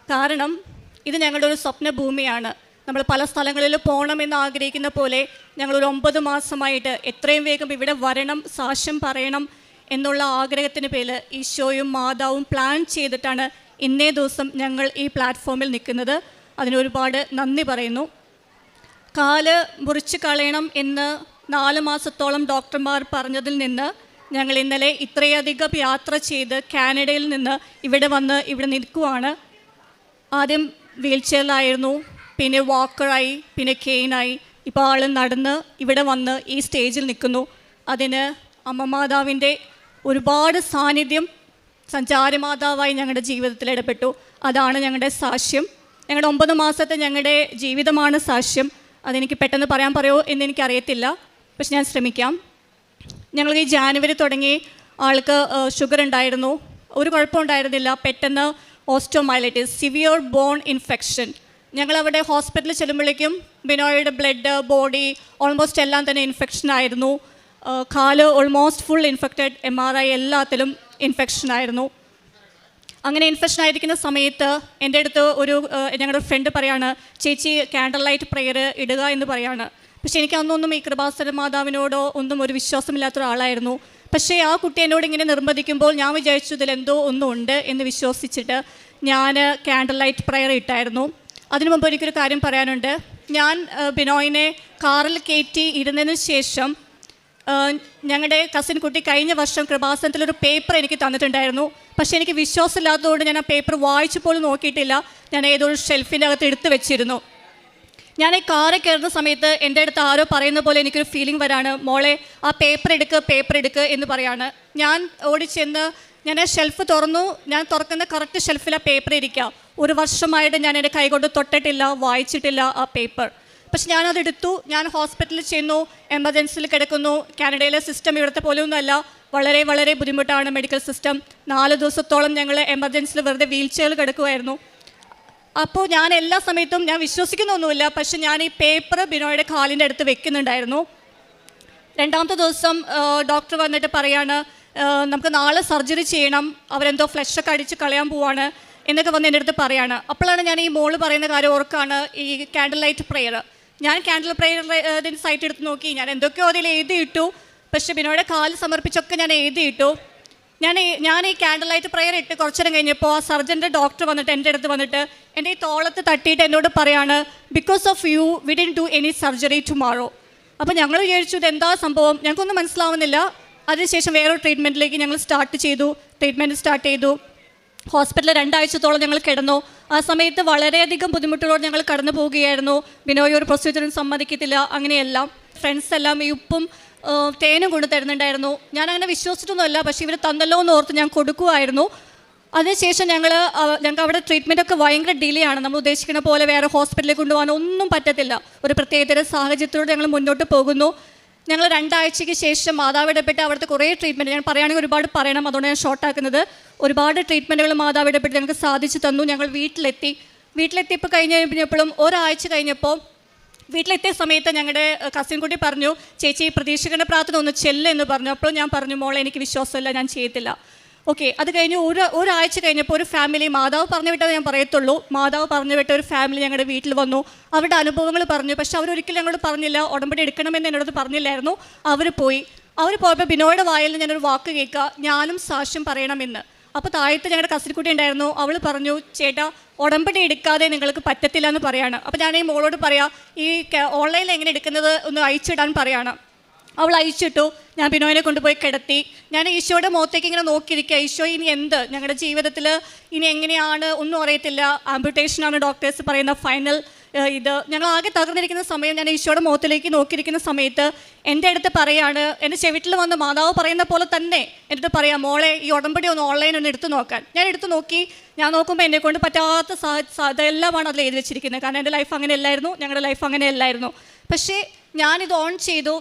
കാരണം ഇത് ഞങ്ങളുടെ ഒരു സ്വപ്ന ഭൂമിയാണ്. നമ്മൾ പല സ്ഥലങ്ങളിൽ പോകണമെന്ന് ആഗ്രഹിക്കുന്ന പോലെ ഞങ്ങളൊരു 9 മാസമായിട്ട് എത്രയും വേഗം ഇവിടെ വരണം, സാക്ഷ്യം പറയണം എന്നുള്ള ആഗ്രഹത്തിന് പേരിൽ ഈശോയും മാതാവും പ്ലാൻ ചെയ്തിട്ടാണ് ഇന്നേ ദിവസം ഞങ്ങൾ ഈ പ്ലാറ്റ്ഫോമിൽ നിൽക്കുന്നത്. അതിനൊരുപാട് നന്ദി പറയുന്നു. കാല് മുറിച്ച് കളയണം എന്ന് 4 മാസത്തോളം ഡോക്ടർമാർ പറഞ്ഞതിൽ നിന്ന് ഞങ്ങൾ ഇന്നലെ ഇത്രയധികം യാത്ര ചെയ്ത് കാനഡയിൽ നിന്ന് ഇവിടെ വന്ന് ഇവിടെ നിൽക്കുവാണ്. ആദ്യം വീൽ ചെയറിലായിരുന്നു, പിന്നെ വാക്കറായി, പിന്നെ കെയിനായി, ഇപ്പോൾ ആൾ നടന്ന് ഇവിടെ വന്ന് ഈ സ്റ്റേജിൽ നിൽക്കുന്നു. അതിന് അമ്മ മാതാവിൻ്റെ ഒരുപാട് സാന്നിധ്യം സഞ്ചാരമാതാവായി ഞങ്ങളുടെ ജീവിതത്തിൽ ഇടപെട്ടു. അതാണ് ഞങ്ങളുടെ സാക്ഷ്യം. ഞങ്ങളുടെ 9 മാസത്തെ ഞങ്ങളുടെ ജീവിതമാണ് സാക്ഷ്യം. അതെനിക്ക് പെട്ടെന്ന് പറയാൻ പറയുമോ എന്നെനിക്കറിയത്തില്ല, പക്ഷെ ഞാൻ ശ്രമിക്കാം. ഞങ്ങൾ ഈ ജാനുവരി തുടങ്ങി ആൾക്ക് ഷുഗർ ഉണ്ടായിരുന്നു, ഒരു കുഴപ്പമുണ്ടായിരുന്നില്ല. പെട്ടെന്ന് ഓസ്റ്റോമൈലൈറ്റിസ്, സിവിയർ ബോൺ ഇൻഫെക്ഷൻ. ഞങ്ങളവിടെ ഹോസ്പിറ്റലിൽ ചെല്ലുമ്പോഴേക്കും ബിനോയുടെ ബ്ലഡ്, ബോഡി ഓൾമോസ്റ്റ് എല്ലാം തന്നെ ഇൻഫെക്ഷൻ ആയിരുന്നു. കാല് ഓൾമോസ്റ്റ് ഫുൾ ഇൻഫെക്റ്റഡ്, MRI എല്ലാത്തിലും ഇൻഫെക്ഷൻ ആയിരുന്നു. അങ്ങനെ ഇൻഫെക്ഷൻ ആയിരിക്കുന്ന സമയത്ത് എൻ്റെ അടുത്ത് ഞങ്ങളുടെ ഫ്രണ്ട് പറയാണ്, ചേച്ചി കാൻഡിൽ ലൈറ്റ് പ്രെയർ ഇടുക എന്ന് പറയാണ്. പക്ഷേ എനിക്ക് അന്നൊന്നും ഈ കൃപാസന മാതാവിനോടോ ഒന്നും ഒരു വിശ്വാസമില്ലാത്ത ഒരാളായിരുന്നു. പക്ഷേ ആ കുട്ടി എന്നോട് ഇങ്ങനെ നിർബന്ധിക്കുമ്പോൾ ഞാൻ വിചാരിച്ചു ഇതിലെന്തോ ഒന്നും ഉണ്ട് എന്ന് വിശ്വസിച്ചിട്ട് ഞാൻ കാൻഡിൽ ലൈറ്റ് പ്രെയർ ഇട്ടായിരുന്നു. അതിനു മുമ്പ് എനിക്കൊരു കാര്യം പറയാനുണ്ട്. ഞാൻ ബിനോയിനെ കാറിൽ കയറ്റി ഇരുന്നതിന് ശേഷം ഞങ്ങളുടെ കസിൻ കുട്ടി കഴിഞ്ഞ വർഷം കൃപാസനത്തിലൊരു പേപ്പർ എനിക്ക് തന്നിട്ടുണ്ടായിരുന്നു. പക്ഷേ എനിക്ക് വിശ്വാസമില്ലാത്തതുകൊണ്ട് ഞാൻ ആ പേപ്പർ വായിച്ചു പോലും നോക്കിയിട്ടില്ല. ഞാൻ ഏതൊരു ഷെൽഫിൻ്റെ അകത്ത് എടുത്ത് വെച്ചിരുന്നു. ഞാൻ ഈ കാറിൽ കയറുന്ന സമയത്ത് എൻ്റെ അടുത്ത് ആരോ പറയുന്ന പോലെ എനിക്കൊരു ഫീലിംഗ് വരാണ്, മോളെ ആ പേപ്പർ എടുക്കുക എന്ന് പറയാണ്. ഞാൻ ഓടിച്ചെന്ന് ഞാൻ ആ ഷെൽഫ് തുറന്നു. ഞാൻ തുറക്കുന്ന കറക്റ്റ് ഷെൽഫിൽ ആ പേപ്പർ ഇരിക്കുക. 1 വർഷമായിട്ട് ഞാൻ എൻ്റെ കൈകൊണ്ട് തൊട്ടിട്ടില്ല, വായിച്ചിട്ടില്ല ആ പേപ്പർ. പക്ഷെ ഞാനതെടുത്തു. ഞാൻ ഹോസ്പിറ്റലിൽ ചെന്നു, എമർജൻസിയിൽ കിടക്കുന്നു. കാനഡയിലെ സിസ്റ്റം ഇവിടുത്തെ പോലെയൊന്നുമല്ല, വളരെ വളരെ ബുദ്ധിമുട്ടാണ് മെഡിക്കൽ സിസ്റ്റം. 4 ദിവസത്തോളം ഞങ്ങൾ എമർജൻസിയിൽ വെറുതെ വീൽ ചെയറിൽ കിടക്കുമായിരുന്നു. അപ്പോൾ ഞാൻ എല്ലാ സമയത്തും ഞാൻ വിശ്വസിക്കുന്നൊന്നുമില്ല, പക്ഷെ ഞാൻ ഈ പേപ്പർ ബിനോയുടെ കാലിൻ്റെ അടുത്ത് വെക്കുന്നുണ്ടായിരുന്നു. 2ാമത്തെ ദിവസം ഡോക്ടർ വന്നിട്ട് പറയാണ്, നമുക്ക് നാളെ സർജറി ചെയ്യണം, അവരെന്തോ ഫ്ലഷൊക്കെ അടിച്ച് കളയാൻ പോവാണ് എന്നൊക്കെ വന്ന് എൻ്റെ അടുത്ത് പറയാണ്. അപ്പോഴാണ് ഞാൻ ഈ മോള് പറയുന്ന കാര്യം ഓർക്കാണ്, ഈ കാൻഡിൽ ലൈറ്റ് പ്രെയർ. ഞാൻ കാൻഡിൽ പ്രെയർ ഇതിൻ്റെ സൈറ്റ് എടുത്ത് നോക്കി, ഞാൻ എന്തൊക്കെയോ അതിൽ എഴുതിയിട്ടു. പക്ഷേ ബിനോയുടെ കാല് സമർപ്പിച്ചൊക്കെ ഞാൻ എഴുതിയിട്ടു. ഞാൻ ഈ കാൻഡിൽ ലൈറ്റ് പ്രെയർ ഇട്ട് കുറച്ചു നേരം കഴിഞ്ഞപ്പോൾ ആ സർജൻ്റെ ഡോക്ടർ വന്നിട്ട് എൻ്റെ അടുത്ത് വന്നിട്ട് എൻ്റെ ഈ തോളത്ത് തട്ടിയിട്ട് എന്നോട് പറയാണ്, because of you we didn't do any surgery tomorrow. അപ്പോൾ ഞങ്ങൾ വിചാരിച്ചു ഇതെന്താ സംഭവം, ഞങ്ങൾക്കൊന്നും മനസ്സിലാവുന്നില്ല. അതിനുശേഷം വേറൊരു ട്രീറ്റ്മെൻറ്റിലേക്ക് ഞങ്ങൾ ട്രീറ്റ്മെൻറ്റ് സ്റ്റാർട്ട് ചെയ്തു. ഹോസ്പിറ്റലിൽ 2 ആഴ്ചത്തോളം ഞങ്ങൾ കിടന്നു. ആ സമയത്ത് വളരെയധികം ബുദ്ധിമുട്ടുകളോട് ഞങ്ങൾ കടന്നു പോവുകയായിരുന്നു. ബിനോയ് ഒരു പ്രൊസീജിയറിന് സമ്മതിക്കത്തില്ല, അങ്ങനെയെല്ലാം. ഫ്രണ്ട്സ് എല്ലാം ഈ ഉപ്പും തേനും കൊണ്ട് തരുന്നുണ്ടായിരുന്നു. ഞാൻ അങ്ങനെ വിശ്വസിച്ചിട്ടൊന്നുമല്ല, പക്ഷേ ഇവർ തന്നല്ലോ എന്ന് ഓർത്ത് ഞാൻ കൊടുക്കുമായിരുന്നു. അതിനുശേഷം ഞങ്ങൾക്ക് അവിടെ ട്രീറ്റ്മെൻറ്റൊക്കെ ഭയങ്കര ഡിലേ ആണ്. നമ്മൾ ഉദ്ദേശിക്കുന്ന പോലെ വേറെ ഹോസ്പിറ്റലിൽ കൊണ്ടുപോകാൻ ഒന്നും പറ്റത്തില്ല. ഒരു പ്രത്യേകതര സാഹചര്യത്തിലൂടെ ഞങ്ങൾ മുന്നോട്ട് പോകുന്നു. ഞങ്ങൾ 2 ആഴ്ചയ്ക്ക് ശേഷം മാതാവ് ഇടപെട്ട് അവിടുത്തെ കുറേ ട്രീറ്റ്മെൻറ്റ്, ഞാൻ പറയുകയാണെങ്കിൽ ഒരുപാട് പറയണം, അതുകൊണ്ട് ഞാൻ ഷോർട്ടാക്കുന്നത്. ഒരുപാട് ട്രീറ്റ്മെൻറ്റുകൾ മാതാവ് ഇടപെട്ട് ഞങ്ങൾക്ക് സാധിച്ചു തന്നു. ഞങ്ങൾ വീട്ടിലെത്തിയപ്പോൾ കഴിഞ്ഞപ്പോഴും ഒരാഴ്ച കഴിഞ്ഞപ്പോൾ വീട്ടിലെത്തിയ സമയത്ത് ഞങ്ങളുടെ കസിൻ കുട്ടി പറഞ്ഞു, ചേച്ചി പ്രതീക്ഷിക്കേണ്ട പ്രാർത്ഥന ഒന്ന് ചെല്ലെന്ന് പറഞ്ഞു. അപ്പോൾ ഞാൻ പറഞ്ഞു, മോളെ എനിക്ക് വിശ്വാസമില്ല, ഞാൻ ചെയ്യത്തില്ല. ഓക്കെ, അത് കഴിഞ്ഞ് ഒരാഴ്ച കഴിഞ്ഞപ്പോൾ ഒരു ഫാമിലി, മാതാവ് പറഞ്ഞു വിട്ടത് ഞാൻ പറയത്തുള്ളൂ, മാതാവ് പറഞ്ഞു വിട്ട ഒരു ഫാമിലി ഞങ്ങളുടെ വീട്ടിൽ വന്നു. അവരുടെ അനുഭവങ്ങൾ പറഞ്ഞു. പക്ഷെ അവരൊരിക്കലും ഞങ്ങളോട് പറഞ്ഞില്ല, ഉടമ്പടി എടുക്കണമെന്ന് എന്നോട് പറഞ്ഞില്ലായിരുന്നു. അവർ പോയപ്പോൾ ബിനോയുടെ വായിൽ ഞാനൊരു വാക്ക് കേൾക്കുക, ഞാനും സാക്ഷ്യം പറയണമെന്ന്. അപ്പോൾ താഴത്ത് ഞങ്ങളുടെ കസിൻകുട്ടി ഉണ്ടായിരുന്നു. അവൾ പറഞ്ഞു, ചേട്ടാ ഉടമ്പടി എടുക്കാതെ നിങ്ങൾക്ക് പറ്റത്തില്ല എന്ന് പറയാണ്. അപ്പോൾ ഞാൻ ഈ മോളോട് പറയാം, ഈ ഓൺലൈനിൽ എങ്ങനെ എടുക്കുന്നത് ഒന്ന് അയച്ചിടാൻ പറയാണ്. അവൾ അയച്ചിട്ടു. ഞാൻ ബിനോയിനെ കൊണ്ടുപോയി കിടത്തി. ഞാൻ ഈശോയുടെ മുഖത്തേക്ക് ഇങ്ങനെ നോക്കിയിരിക്കുക, ഈശോ ഇനി എന്ത് ഞങ്ങളുടെ ജീവിതത്തിൽ ഇനി എങ്ങനെയാണ് ഒന്നും അറിയത്തില്ല. ആംബുട്ടേഷനാണ് ഡോക്ടേഴ്സ് പറയുന്ന ഫൈനൽ ഇത്. ഞങ്ങൾ ആകെ തകർന്നിരിക്കുന്ന സമയം ഞാൻ ഈശോയുടെ മുഖത്തിലേക്ക് നോക്കിയിരിക്കുന്ന സമയത്ത് എൻ്റെ അടുത്ത് പറയാണ്, എൻ്റെ ചെവിട്ടിൽ വന്ന് മാതാവ് പറയുന്ന പോലെ തന്നെ എൻ്റെ അടുത്ത് പറയാം, മോളെ ഈ ഉടമ്പടി ഒന്ന് ഓൺലൈൻ ഒന്ന് എടുത്തു നോക്കാൻ. ഞാൻ എടുത്തു നോക്കി. ഞാൻ നോക്കുമ്പോൾ എന്നെ കൊണ്ട് പറ്റാത്ത ഇതെല്ലാമാണ് അതിൽ എഴുതി വെച്ചിരിക്കുന്നത്. കാരണം എൻ്റെ ലൈഫ് അങ്ങനെ അല്ലായിരുന്നു, ഞങ്ങളുടെ ലൈഫ് അങ്ങനെ അല്ലായിരുന്നു. പക്ഷേ ഞാനിത് ഓൺ ചെയ്തു.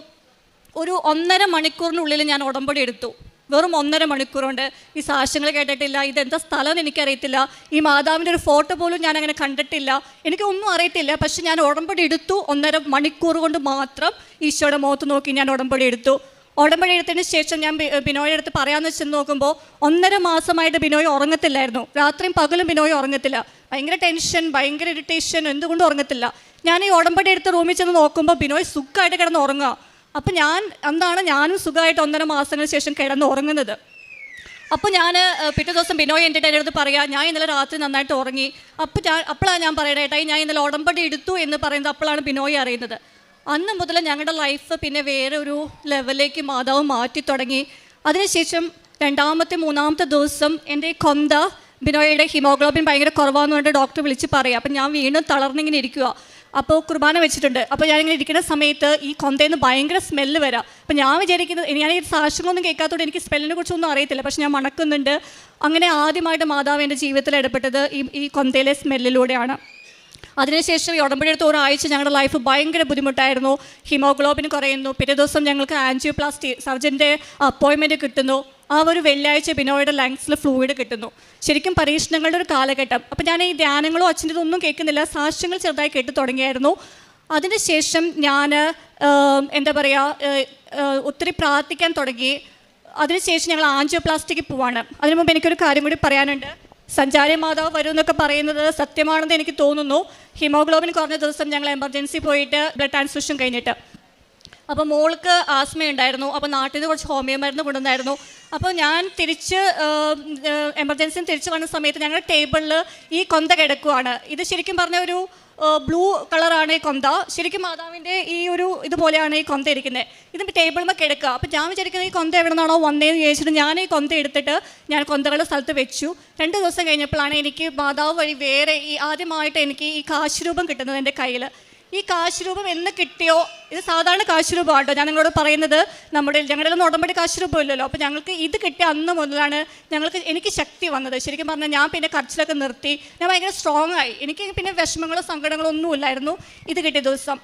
ഒരു 1.5 മണിക്കൂറിനുള്ളിൽ ഞാൻ ഉടമ്പടി എടുത്തു. വെറും 1.5 മണിക്കൂറുണ്ട്. ഈ സാക്ഷ്യങ്ങൾ കേട്ടിട്ടില്ല, ഇതെന്താ സ്ഥലം എന്ന് എനിക്കറിയത്തില്ല, ഈ മാതാവിൻ്റെ ഒരു ഫോട്ടോ പോലും ഞാൻ അങ്ങനെ കണ്ടിട്ടില്ല, എനിക്കൊന്നും അറിയത്തില്ല. പക്ഷെ ഞാൻ ഉടമ്പടി എടുത്തു. 1.5 മണിക്കൂർ കൊണ്ട് മാത്രം ഈശോയുടെ മുഖത്ത് നോക്കി ഞാൻ ഉടമ്പടി എടുത്തു. ഉടമ്പടി എടുത്തതിന് ശേഷം ഞാൻ ബിനോയുടെ അടുത്ത് പറയാമെന്ന് വെച്ച് നോക്കുമ്പോൾ 1.5 മാസമായിട്ട് ബിനോയ് ഉറങ്ങത്തില്ലായിരുന്നു. രാത്രിയും പകലും ബിനോയ് ഉറങ്ങത്തില്ല. ഭയങ്കര ടെൻഷൻ, ഭയങ്കര ഇറിറ്റേഷൻ, എന്തുകൊണ്ടും ഉറങ്ങത്തില്ല. ഞാൻ ഈ ഉടമ്പടി എടുത്ത് റൂമിൽ ചെന്ന് നോക്കുമ്പോൾ ബിനോയ് സുഖമായിട്ട് കിടന്ന് ഉറങ്ങുക. അപ്പോൾ ഞാനും സുഖമായിട്ട് 1.5 മാസങ്ങൾക്ക് ശേഷം കിടന്ന് ഉറങ്ങുന്നത്. അപ്പോൾ ഞാൻ പിറ്റേ ദിവസം ബിനോയ് എൻ്റെ അടുത്ത് പറയാം, ഞാൻ ഇന്നലെ രാത്രി നന്നായിട്ട് ഉറങ്ങി. അപ്പോഴാണ് ഞാൻ പറയട്ടെ ഏട്ടായി, ഞാൻ ഇന്നലെ ഉടമ്പടി എടുത്തു എന്ന് പറയുന്നത് അപ്പോഴാണ് ബിനോയ് അറിയുന്നത്. അന്ന് മുതൽ ഞങ്ങളുടെ ലൈഫ് പിന്നെ വേറെ ഒരു ലെവലിലേക്ക് മാതാവ് മാറ്റി തുടങ്ങി. അതിനുശേഷം 2-ാമത്തെ 3-ാമത്തെ ദിവസം എൻ്റെ കൊന്ത ബിനോയുടെ ഹീമോഗ്ലോബിൻ ഭയങ്കര കുറവാന്ന് പറഞ്ഞിട്ട് ഡോക്ടർ വിളിച്ച് പറയാം. അപ്പം ഞാൻ വീണ്ടും തളർന്നിങ്ങനെ ഇരിക്കുക. അപ്പോൾ കുർബാന വെച്ചിട്ടുണ്ട്. അപ്പോൾ ഞാനിങ്ങനെ ഇരിക്കുന്ന സമയത്ത് ഈ കൊന്തയിൽ നിന്ന് ഭയങ്കര സ്മെല്ല് വരാം. അപ്പോൾ ഞാൻ വിചാരിക്കുന്നത്, ഞാൻ ഈ സാക്ഷ്യങ്ങളൊന്നും കേൾക്കാത്തതുകൊണ്ട് എനിക്ക് സ്മെല്ലിനെ കുറിച്ചൊന്നും അറിയത്തില്ല. പക്ഷെ ഞാൻ മണക്കുന്നുണ്ട്. അങ്ങനെ ആദ്യമായിട്ട് മാതാവ് എൻ്റെ ജീവിതത്തിൽ ഇടപെട്ടത് ഈ കൊന്തയിലെ സ്മെല്ലിലൂടെയാണ്. അതിനുശേഷം ഈ ഉടമ്പടി എടുത്ത് ഒരാഴ്ച ഞങ്ങളുടെ ലൈഫ് ഭയങ്കര ബുദ്ധിമുട്ടായിരുന്നു. ഹീമോഗ്ലോബിൻ കുറയുന്നു. പിറ്റേ ദിവസം ഞങ്ങൾക്ക് ആൻജിയോപ്ലാസ്റ്റി സർജൻ്റെ അപ്പോയിൻമെൻറ്റ് കിട്ടുന്നു. ആ ഒരു വെള്ളിയാഴ്ച ബിനോയുടെ ലങ്സിൽ ഫ്ലൂയിഡ് കിട്ടുന്നു. ശരിക്കും പരീക്ഷണങ്ങളുടെ ഒരു കാലഘട്ടം. അപ്പോൾ ഞാൻ ഈ ധ്യാനങ്ങളോ അച്ഛൻ്റെ ഇതൊന്നും കേൾക്കുന്നില്ല, സാക്ഷ്യങ്ങൾ ചെറുതായി കേട്ട് തുടങ്ങിയായിരുന്നു. അതിനുശേഷം ഞാൻ എന്താ പറയുക, ഒത്തിരി പ്രാർത്ഥിക്കാൻ തുടങ്ങി. അതിനുശേഷം ഞങ്ങൾ ആൻജിയോപ്ലാസ്റ്റിക്ക് പോവാണ്. അതിനു മുമ്പ് എനിക്കൊരു കാര്യം കൂടി പറയാനുണ്ട്. സഞ്ചാരി മാതാവ് വരും എന്നൊക്കെ പറയുന്നത് സത്യമാണെന്ന് എനിക്ക് തോന്നുന്നു. ഹീമോഗ്ലോബിൻ കുറഞ്ഞ ദിവസം ഞങ്ങൾ എമർജൻസി പോയിട്ട് ബ്ലഡ് ട്രാൻസ്ഫ്യൂഷൻ കഴിഞ്ഞിട്ട്, അപ്പോൾ മോൾക്ക് ആസ്മയുണ്ടായിരുന്നു. അപ്പോൾ നാട്ടിൽ നിന്ന് കുറച്ച് ഹോമിയോ മരുന്ന് കൊണ്ടുവന്നായിരുന്നു. അപ്പോൾ ഞാൻ എമർജൻസിയിൽ തിരിച്ച് വന്ന സമയത്ത് ഞങ്ങളുടെ ടേബിളിൽ ഈ കൊന്ത കിടക്കുവാണ്. ഇത് ശരിക്കും പറഞ്ഞ ഒരു ബ്ലൂ കളറാണ് ഈ കൊന്ത. ശരിക്കും മാതാവിൻ്റെ ഈ ഒരു ഇതുപോലെയാണ് ഈ കൊന്ത ഇരിക്കുന്നത്. ഇത് ടേബിളിൽ കിടക്കുക. അപ്പോൾ ഞാൻ വിചാരിക്കുന്നത് ഈ കൊന്ത എവിടെ നിന്നാണോ വന്നതെന്ന് ചോദിച്ചിട്ട് ഞാൻ ഈ കൊന്ത എടുത്തിട്ട് ഞാൻ കൊന്തകളുടെ സ്ഥലത്ത് വെച്ചു. 2 ദിവസം കഴിഞ്ഞപ്പോഴാണ് എനിക്ക് മാതാവ് വഴി വേറെ ആദ്യമായിട്ട് എനിക്ക് ഈ കാശുരൂപം കിട്ടുന്നത് എൻ്റെ കയ്യിൽ. ഈ കാശുരൂപം എന്ന് കിട്ടിയോ, ഇത് സാധാരണ കാശുരൂപമാട്ടോ ഞാൻ നിങ്ങളോട് പറയുന്നത്. ഞങ്ങളുടെ ഒന്നും ഉടമ്പടി കാശുരൂപം ഇല്ലല്ലോ. അപ്പോൾ ഞങ്ങൾക്ക് ഇത് കിട്ടിയ അന്ന് മുതലാണ് എനിക്ക് ശക്തി വന്നത്. ശരിക്കും പറഞ്ഞാൽ ഞാൻ പിന്നെ കരച്ചിലൊക്കെ നിർത്തി. ഞാൻ ഭയങ്കര സ്ട്രോങ് ആയി. എനിക്ക് പിന്നെ വിഷമങ്ങളോ സങ്കടങ്ങളോ ഒന്നും ഇല്ലായിരുന്നു ഇത് കിട്ടിയ ദിവസം.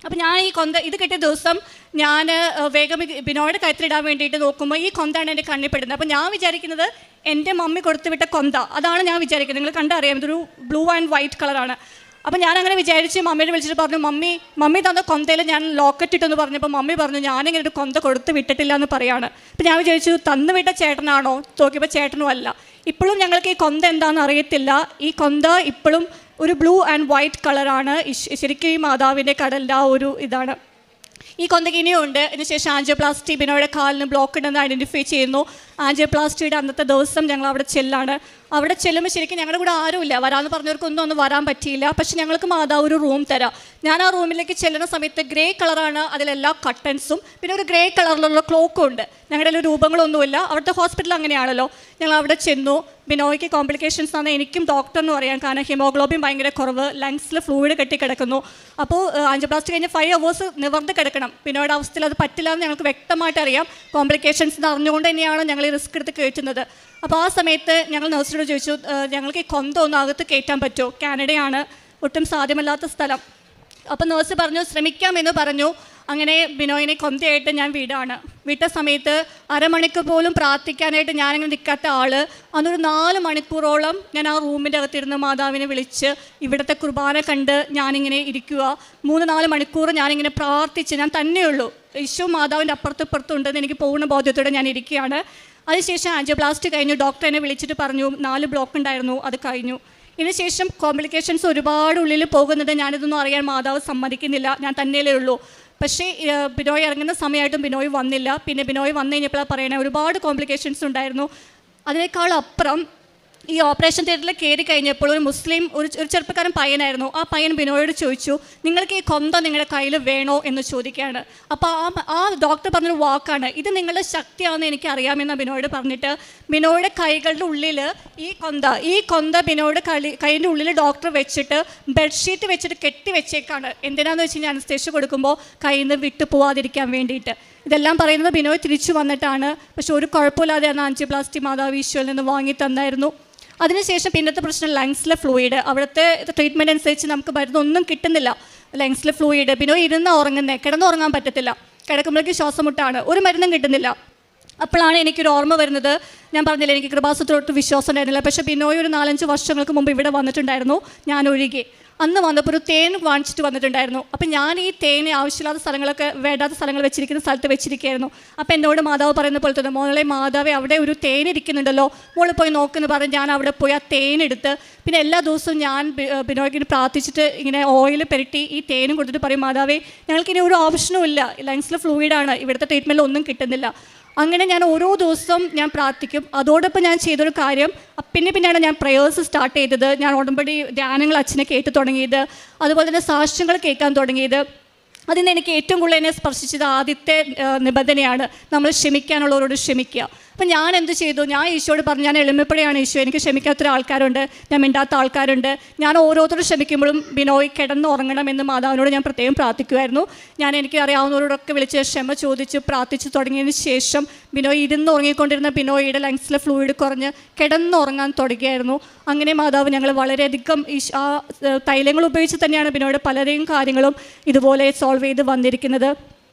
അപ്പോൾ ഞാൻ ഈ ഇത് കിട്ടിയ ദിവസം ഞാൻ വേഗം ബിനോയുടെ കഴുത്തിലിടാൻ വേണ്ടിയിട്ട് നോക്കുമ്പോൾ ഈ കൊന്താണ് എൻ്റെ കണ്ണിൽ പെടുന്നത്. അപ്പോൾ ഞാൻ വിചാരിക്കുന്നത് എൻ്റെ മമ്മി കൊടുത്തുവിട്ട കൊന്ത, അതാണ് ഞാൻ വിചാരിക്കുന്നത്. നിങ്ങൾ കണ്ടറിയാം, ഇതൊരു ബ്ലൂ ആൻഡ് വൈറ്റ് കളറാണ്. അപ്പോൾ ഞാനങ്ങനെ വിചാരിച്ച് മമ്മിയെ വിളിച്ചിട്ട് പറഞ്ഞു, മമ്മി തന്ന കൊന്തയിൽ ഞാൻ ലോക്കറ്റ് ഇട്ടെന്ന് പറഞ്ഞപ്പോൾ മമ്മി പറഞ്ഞു, ഞാനിങ്ങനെ ഒരു കൊന്ത കൊടുത്ത് വിട്ടിട്ടില്ല എന്ന് പറയാണ്. അപ്പോൾ ഞാൻ വിചാരിച്ചു തന്നു വിട്ട ചേട്ടനാണോ, നോക്കിയപ്പോൾ ചേട്ടനും അല്ല. ഇപ്പോഴും ഞങ്ങൾക്ക് ഈ കൊന്ത എന്താണെന്ന് അറിയത്തില്ല. ഈ കൊന്ത ഇപ്പോഴും ഒരു ബ്ലൂ ആൻഡ് വൈറ്റ് കളറാണ്. ശരിക്കും ഈ മാതാവിൻ്റെ കടലിൻ്റെ ആ ഒരു ഇതാണ്. ഈ കൊന്തക്ക് ഇനിയും ഉണ്ട്. അതിനുശേഷം ആൻജിയോപ്ലാസ്റ്റി ബിനോയുടെ കാലിന് ബ്ലോക്ക് ഉണ്ടെന്ന് ഐഡൻറ്റിഫൈ ചെയ്യുന്നു. ആൻജിയോപ്ലാസ്റ്റിയുടെ അന്നത്തെ ദിവസം ഞങ്ങൾ അവിടെ ചെല്ലാണ്. അവിടെ ചെല്ലുമ്പോൾ ശരിക്കും ഞങ്ങളുടെ കൂടെ ആരുമില്ല, വരാമെന്ന് പറഞ്ഞവർക്കൊന്നും വരാൻ പറ്റിയില്ല. പക്ഷെ ഞങ്ങൾക്ക് മാതാവ് ഒരു റൂം തരാം. ഞാൻ ആ റൂമിലേക്ക് ചെല്ലുന്ന സമയത്ത് ഗ്രേ കളറാണ് അതിലെല്ലാ കട്ടൻസും, പിന്നെ ഒരു ഗ്രേ കളറിലുള്ള ക്ലോക്കും ഉണ്ട്. ഞങ്ങളുടെ രൂപങ്ങളൊന്നുമില്ല, അവിടുത്തെ ഹോസ്പിറ്റൽ അങ്ങനെയാണല്ലോ. ഞങ്ങൾ അവിടെ ചെന്നു. ബിനോയ്ക്ക് കോംപ്ലിക്കേഷൻസ് ആണ് എനിക്കും ഡോക്ടറിനും അറിയാം, കാരണം ഹീമോഗ്ലോബിൻ ഭയങ്കര കുറവ്, ലങ്സിൽ ഫ്ലൂയിഡ് കെട്ടിക്കിടക്കുന്നു. അപ്പോൾ ആൻജിയോപ്ലാസ്റ്റി കഴിഞ്ഞ് 5 hours നിവർന്ന് കിടക്കണം. ബിനോയുടെ അവസ്ഥയിൽ അത് പറ്റില്ല എന്ന് ഞങ്ങൾക്ക് വ്യക്തമായിട്ട് അറിയാം. കോംപ്ലിക്കേഷൻസ് അറിഞ്ഞുകൊണ്ട് തന്നെയാണ് ഞങ്ങൾ ഈ റിസ്ക് എടുത്ത് കയറ്റുന്നത്. അപ്പോൾ ആ സമയത്ത് ഞങ്ങൾ നഴ്സിനോട് ചോദിച്ചു, ഞങ്ങൾക്ക് ഈ കൊന്ത ഒന്ന് അകത്ത് കയറ്റാൻ പറ്റുമോ? കാനഡയാണ്, ഒട്ടും സാധ്യമല്ലാത്ത സ്ഥലം. അപ്പോൾ നഴ്സ് പറഞ്ഞു ശ്രമിക്കാമെന്ന് പറഞ്ഞു. അങ്ങനെ ബിനോയിനെ കൊന്തയായിട്ട് ഞാൻ വിട്ട സമയത്ത് അരമണിക്കൂർ പോലും പ്രാർത്ഥിക്കാനായിട്ട് ഞാനിങ്ങനെ നിൽക്കാത്ത ആൾ അന്നൊരു 4 മണിക്കൂറോളം ഞാൻ ആ റൂമിൻ്റെ അകത്തിരുന്ന് മാതാവിനെ വിളിച്ച് ഇവിടുത്തെ കുർബാന കണ്ട് ഞാനിങ്ങനെ ഇരിക്കുക. 3-4 മണിക്കൂർ ഞാനിങ്ങനെ പ്രാർത്ഥിച്ച്, ഞാൻ തന്നെയുള്ളൂ, യേശു മാതാവിൻ്റെ അപ്പുറത്തുണ്ടെന്ന് എനിക്ക് പൂർണ്ണ ബോധ്യത്തോടെ ഞാൻ ഇരിക്കുകയാണ്. അതിനുശേഷം ആൻജിയോപ്ലാസ്റ്റി കഴിഞ്ഞു. ഡോക്ടർ എന്നെ വിളിച്ചിട്ട് പറഞ്ഞു 4 ബ്ലോക്ക് ഉണ്ടായിരുന്നു, അത് കഴിഞ്ഞു. ഇതിനുശേഷം കോംപ്ലിക്കേഷൻസ് ഒരുപാട് ഉള്ളിൽ പോകുന്നത് ഞാനിതൊന്നും അറിയാൻ മാതാവ് സമ്മതിക്കുന്നില്ല, ഞാൻ തന്നെയല്ലേ ഉള്ളൂ. പക്ഷേ ബിനോയ് ഇറങ്ങുന്ന സമയമായിട്ടും ബിനോയ് വന്നില്ല. പിന്നെ ബിനോയ് വന്നു കഴിഞ്ഞപ്പോഴാണ് പറയണേ ഒരുപാട് കോംപ്ലിക്കേഷൻസ് ഉണ്ടായിരുന്നു. അതിനേക്കാളപ്പുറം ഈ ഓപ്പറേഷൻ തിയേറ്ററിൽ കയറി കഴിഞ്ഞപ്പോൾ ഒരു മുസ്ലിം ഒരു ചെറുപ്പക്കാരൻ പയ്യനായിരുന്നു. ആ പയ്യൻ ബിനോയോട് ചോദിച്ചു, നിങ്ങൾക്ക് ഈ കൊന്ത നിങ്ങളുടെ കയ്യിൽ വേണോ എന്ന് ചോദിക്കുകയാണ്. അപ്പോൾ ആ ഡോക്ടർ പറഞ്ഞൊരു വാക്കാണ്, ഇത് നിങ്ങളുടെ ശക്തിയാണെന്ന് എനിക്ക് അറിയാമെന്ന് ബിനോയോട് പറഞ്ഞിട്ട് ബിനോയുടെ കൈകളുടെ ഉള്ളിൽ ഈ കൊന്ത ബിനോയുടെ കൈൻ്റെ ഉള്ളിൽ ഡോക്ടർ വെച്ചിട്ട് ബെഡ്ഷീറ്റ് വെച്ചിട്ട് കെട്ടി വെച്ചേക്കാണ്. എന്തിനാണെന്ന് വെച്ച് കഴിഞ്ഞാൽ അനസ്തേഷ്യ കൊടുക്കുമ്പോൾ കയ്യിൽ നിന്ന് വിട്ടു പോവാതിരിക്കാൻ വേണ്ടിയിട്ട്. ഇതെല്ലാം പറയുന്നത് ബിനോയ് തിരിച്ചു വന്നിട്ടാണ്. പക്ഷെ ഒരു കുഴപ്പമില്ലാതെ അന്ന് ആൻജിയോപ്ലാസ്റ്റി മാതാവ് ഈശോയിൽ നിന്ന് വാങ്ങി തന്നായിരുന്നു. അതിനുശേഷം പിന്നത്തെ പ്രശ്നം ലങ്സിലെ ഫ്ലൂയിഡ്. അവിടുത്തെ ട്രീറ്റ്മെൻറ്റ് അനുസരിച്ച് നമുക്ക് മരുന്നൊന്നും കിട്ടുന്നില്ല. ലങ്സിലെ ഫ്ലൂയിഡ്, ബിനോയ് കിടന്നുറങ്ങാൻ പറ്റത്തില്ല, കിടക്കുമ്പോഴേക്ക് ശ്വാസം മുട്ടാണ്, ഒരു മരുന്നും കിട്ടുന്നില്ല. അപ്പോഴാണ് എനിക്കൊരു ഓർമ്മ വരുന്നത്, ഞാൻ പറഞ്ഞില്ല എനിക്ക് കൃപാസനത്തോട്ട് വിശ്വാസം ഉണ്ടായിരുന്നില്ല. പക്ഷേ ബിനോയ് ഒരു 4-5 വർഷങ്ങൾക്ക് മുമ്പ് ഇവിടെ വന്നിട്ടുണ്ടായിരുന്നു, ഞാൻ ഒഴികെ. അന്ന് വന്നപ്പോൾ ഒരു തേൻ വാങ്ങിച്ചിട്ട് വന്നിട്ടുണ്ടായിരുന്നു. അപ്പം ഞാൻ ഈ തേന് ആവശ്യമില്ലാത്ത സ്ഥലങ്ങളൊക്കെ വേണ്ടാത്ത സ്ഥലങ്ങൾ വെച്ചിരിക്കുന്ന സ്ഥലത്ത് വെച്ചിരിക്കുകയായിരുന്നു. അപ്പോൾ എന്നോട് മാതാവ് പറയുന്ന പോലെ തന്നെ, മോളെ മാതാവേ അവിടെ ഒരു തേൻ ഇരിക്കുന്നുണ്ടല്ലോ, മോള് പോയി നോക്കുമെന്ന് പറഞ്ഞ് ഞാൻ അവിടെ പോയി ആ തേനെടുത്ത് പിന്നെ എല്ലാ ദിവസവും ഞാൻ ബിനോയ്ക്കിന് പ്രാർത്ഥിച്ചിട്ട് ഇങ്ങനെ ഓയിൽ പെരട്ടി ഈ തേനും കൊടുത്തിട്ട് പറയും, മാതാവേ ഞങ്ങൾക്കിനി ഒരു ഓപ്ഷനുമില്ല, ലങ്സിൽ ഫ്ലൂയിഡാണ്, ഇവിടുത്തെ ട്രീറ്റ്മെൻറ്റിൽ ഒന്നും കിട്ടുന്നില്ല. അങ്ങനെ ഞാൻ ഓരോ ദിവസവും ഞാൻ പ്രാർത്ഥിക്കും. അതോടൊപ്പം ഞാൻ ചെയ്തൊരു കാര്യം, പിന്നെയാണ് ഞാൻ പ്രേയേഴ്സ് സ്റ്റാർട്ട് ചെയ്തത്. ഞാൻ ഉടമ്പടി ധ്യാനങ്ങൾ അച്ഛനെ കേട്ട് തുടങ്ങിയത്, അതുപോലെ തന്നെ സാക്ഷ്യങ്ങൾ കേൾക്കാൻ തുടങ്ങിയത്. അതിന് എനിക്ക് ഏറ്റവും കൂടുതൽ എന്നെ സ്പർശിച്ചത് ആദ്യത്തെ നിബന്ധനയാണ്, നമ്മൾ ക്ഷമിക്കാനുള്ളവരോട് ക്ഷമിക്കുക. അപ്പം ഞാൻ എന്ത് ചെയ്തു, ഞാൻ ഈശോയോട് പറഞ്ഞു, ഞാൻ എളിമപ്പെടെയാണ് ഈശോ, എനിക്ക് ക്ഷമിക്കാത്തൊരു ആൾക്കാരുണ്ട്, ഞാൻ മിണ്ടാത്ത ആൾക്കാരുണ്ട്. ഞാൻ ഓരോരുത്തരും ക്ഷമിക്കുമ്പോഴും ബിനോയ് കിടന്നുറങ്ങണമെന്ന് മാതാവിനോട് ഞാൻ പ്രത്യേകം പ്രാർത്ഥിക്കുമായിരുന്നു. എനിക്ക് അറിയാവുന്നവരോടൊക്കെ വിളിച്ച് ക്ഷമ ചോദിച്ച് പ്രാർത്ഥിച്ച് തുടങ്ങിയതിന് ശേഷം ബിനോയ് ഉറങ്ങിക്കൊണ്ടിരുന്ന ബിനോയിയുടെ ലങ്സിലെ ഫ്ലൂയിഡ് കുറഞ്ഞ് കിടന്നുറങ്ങാൻ തുടങ്ങിയായിരുന്നു. അങ്ങനെ മാതാവ് ഞങ്ങൾ വളരെയധികം ആ തൈലങ്ങൾ ഉപയോഗിച്ച് തന്നെയാണ് ബിനോയുടെ പലരെയും കാര്യങ്ങളും ഇതുപോലെ സോൾവ് ചെയ്ത് വന്നിരിക്കുന്നത്.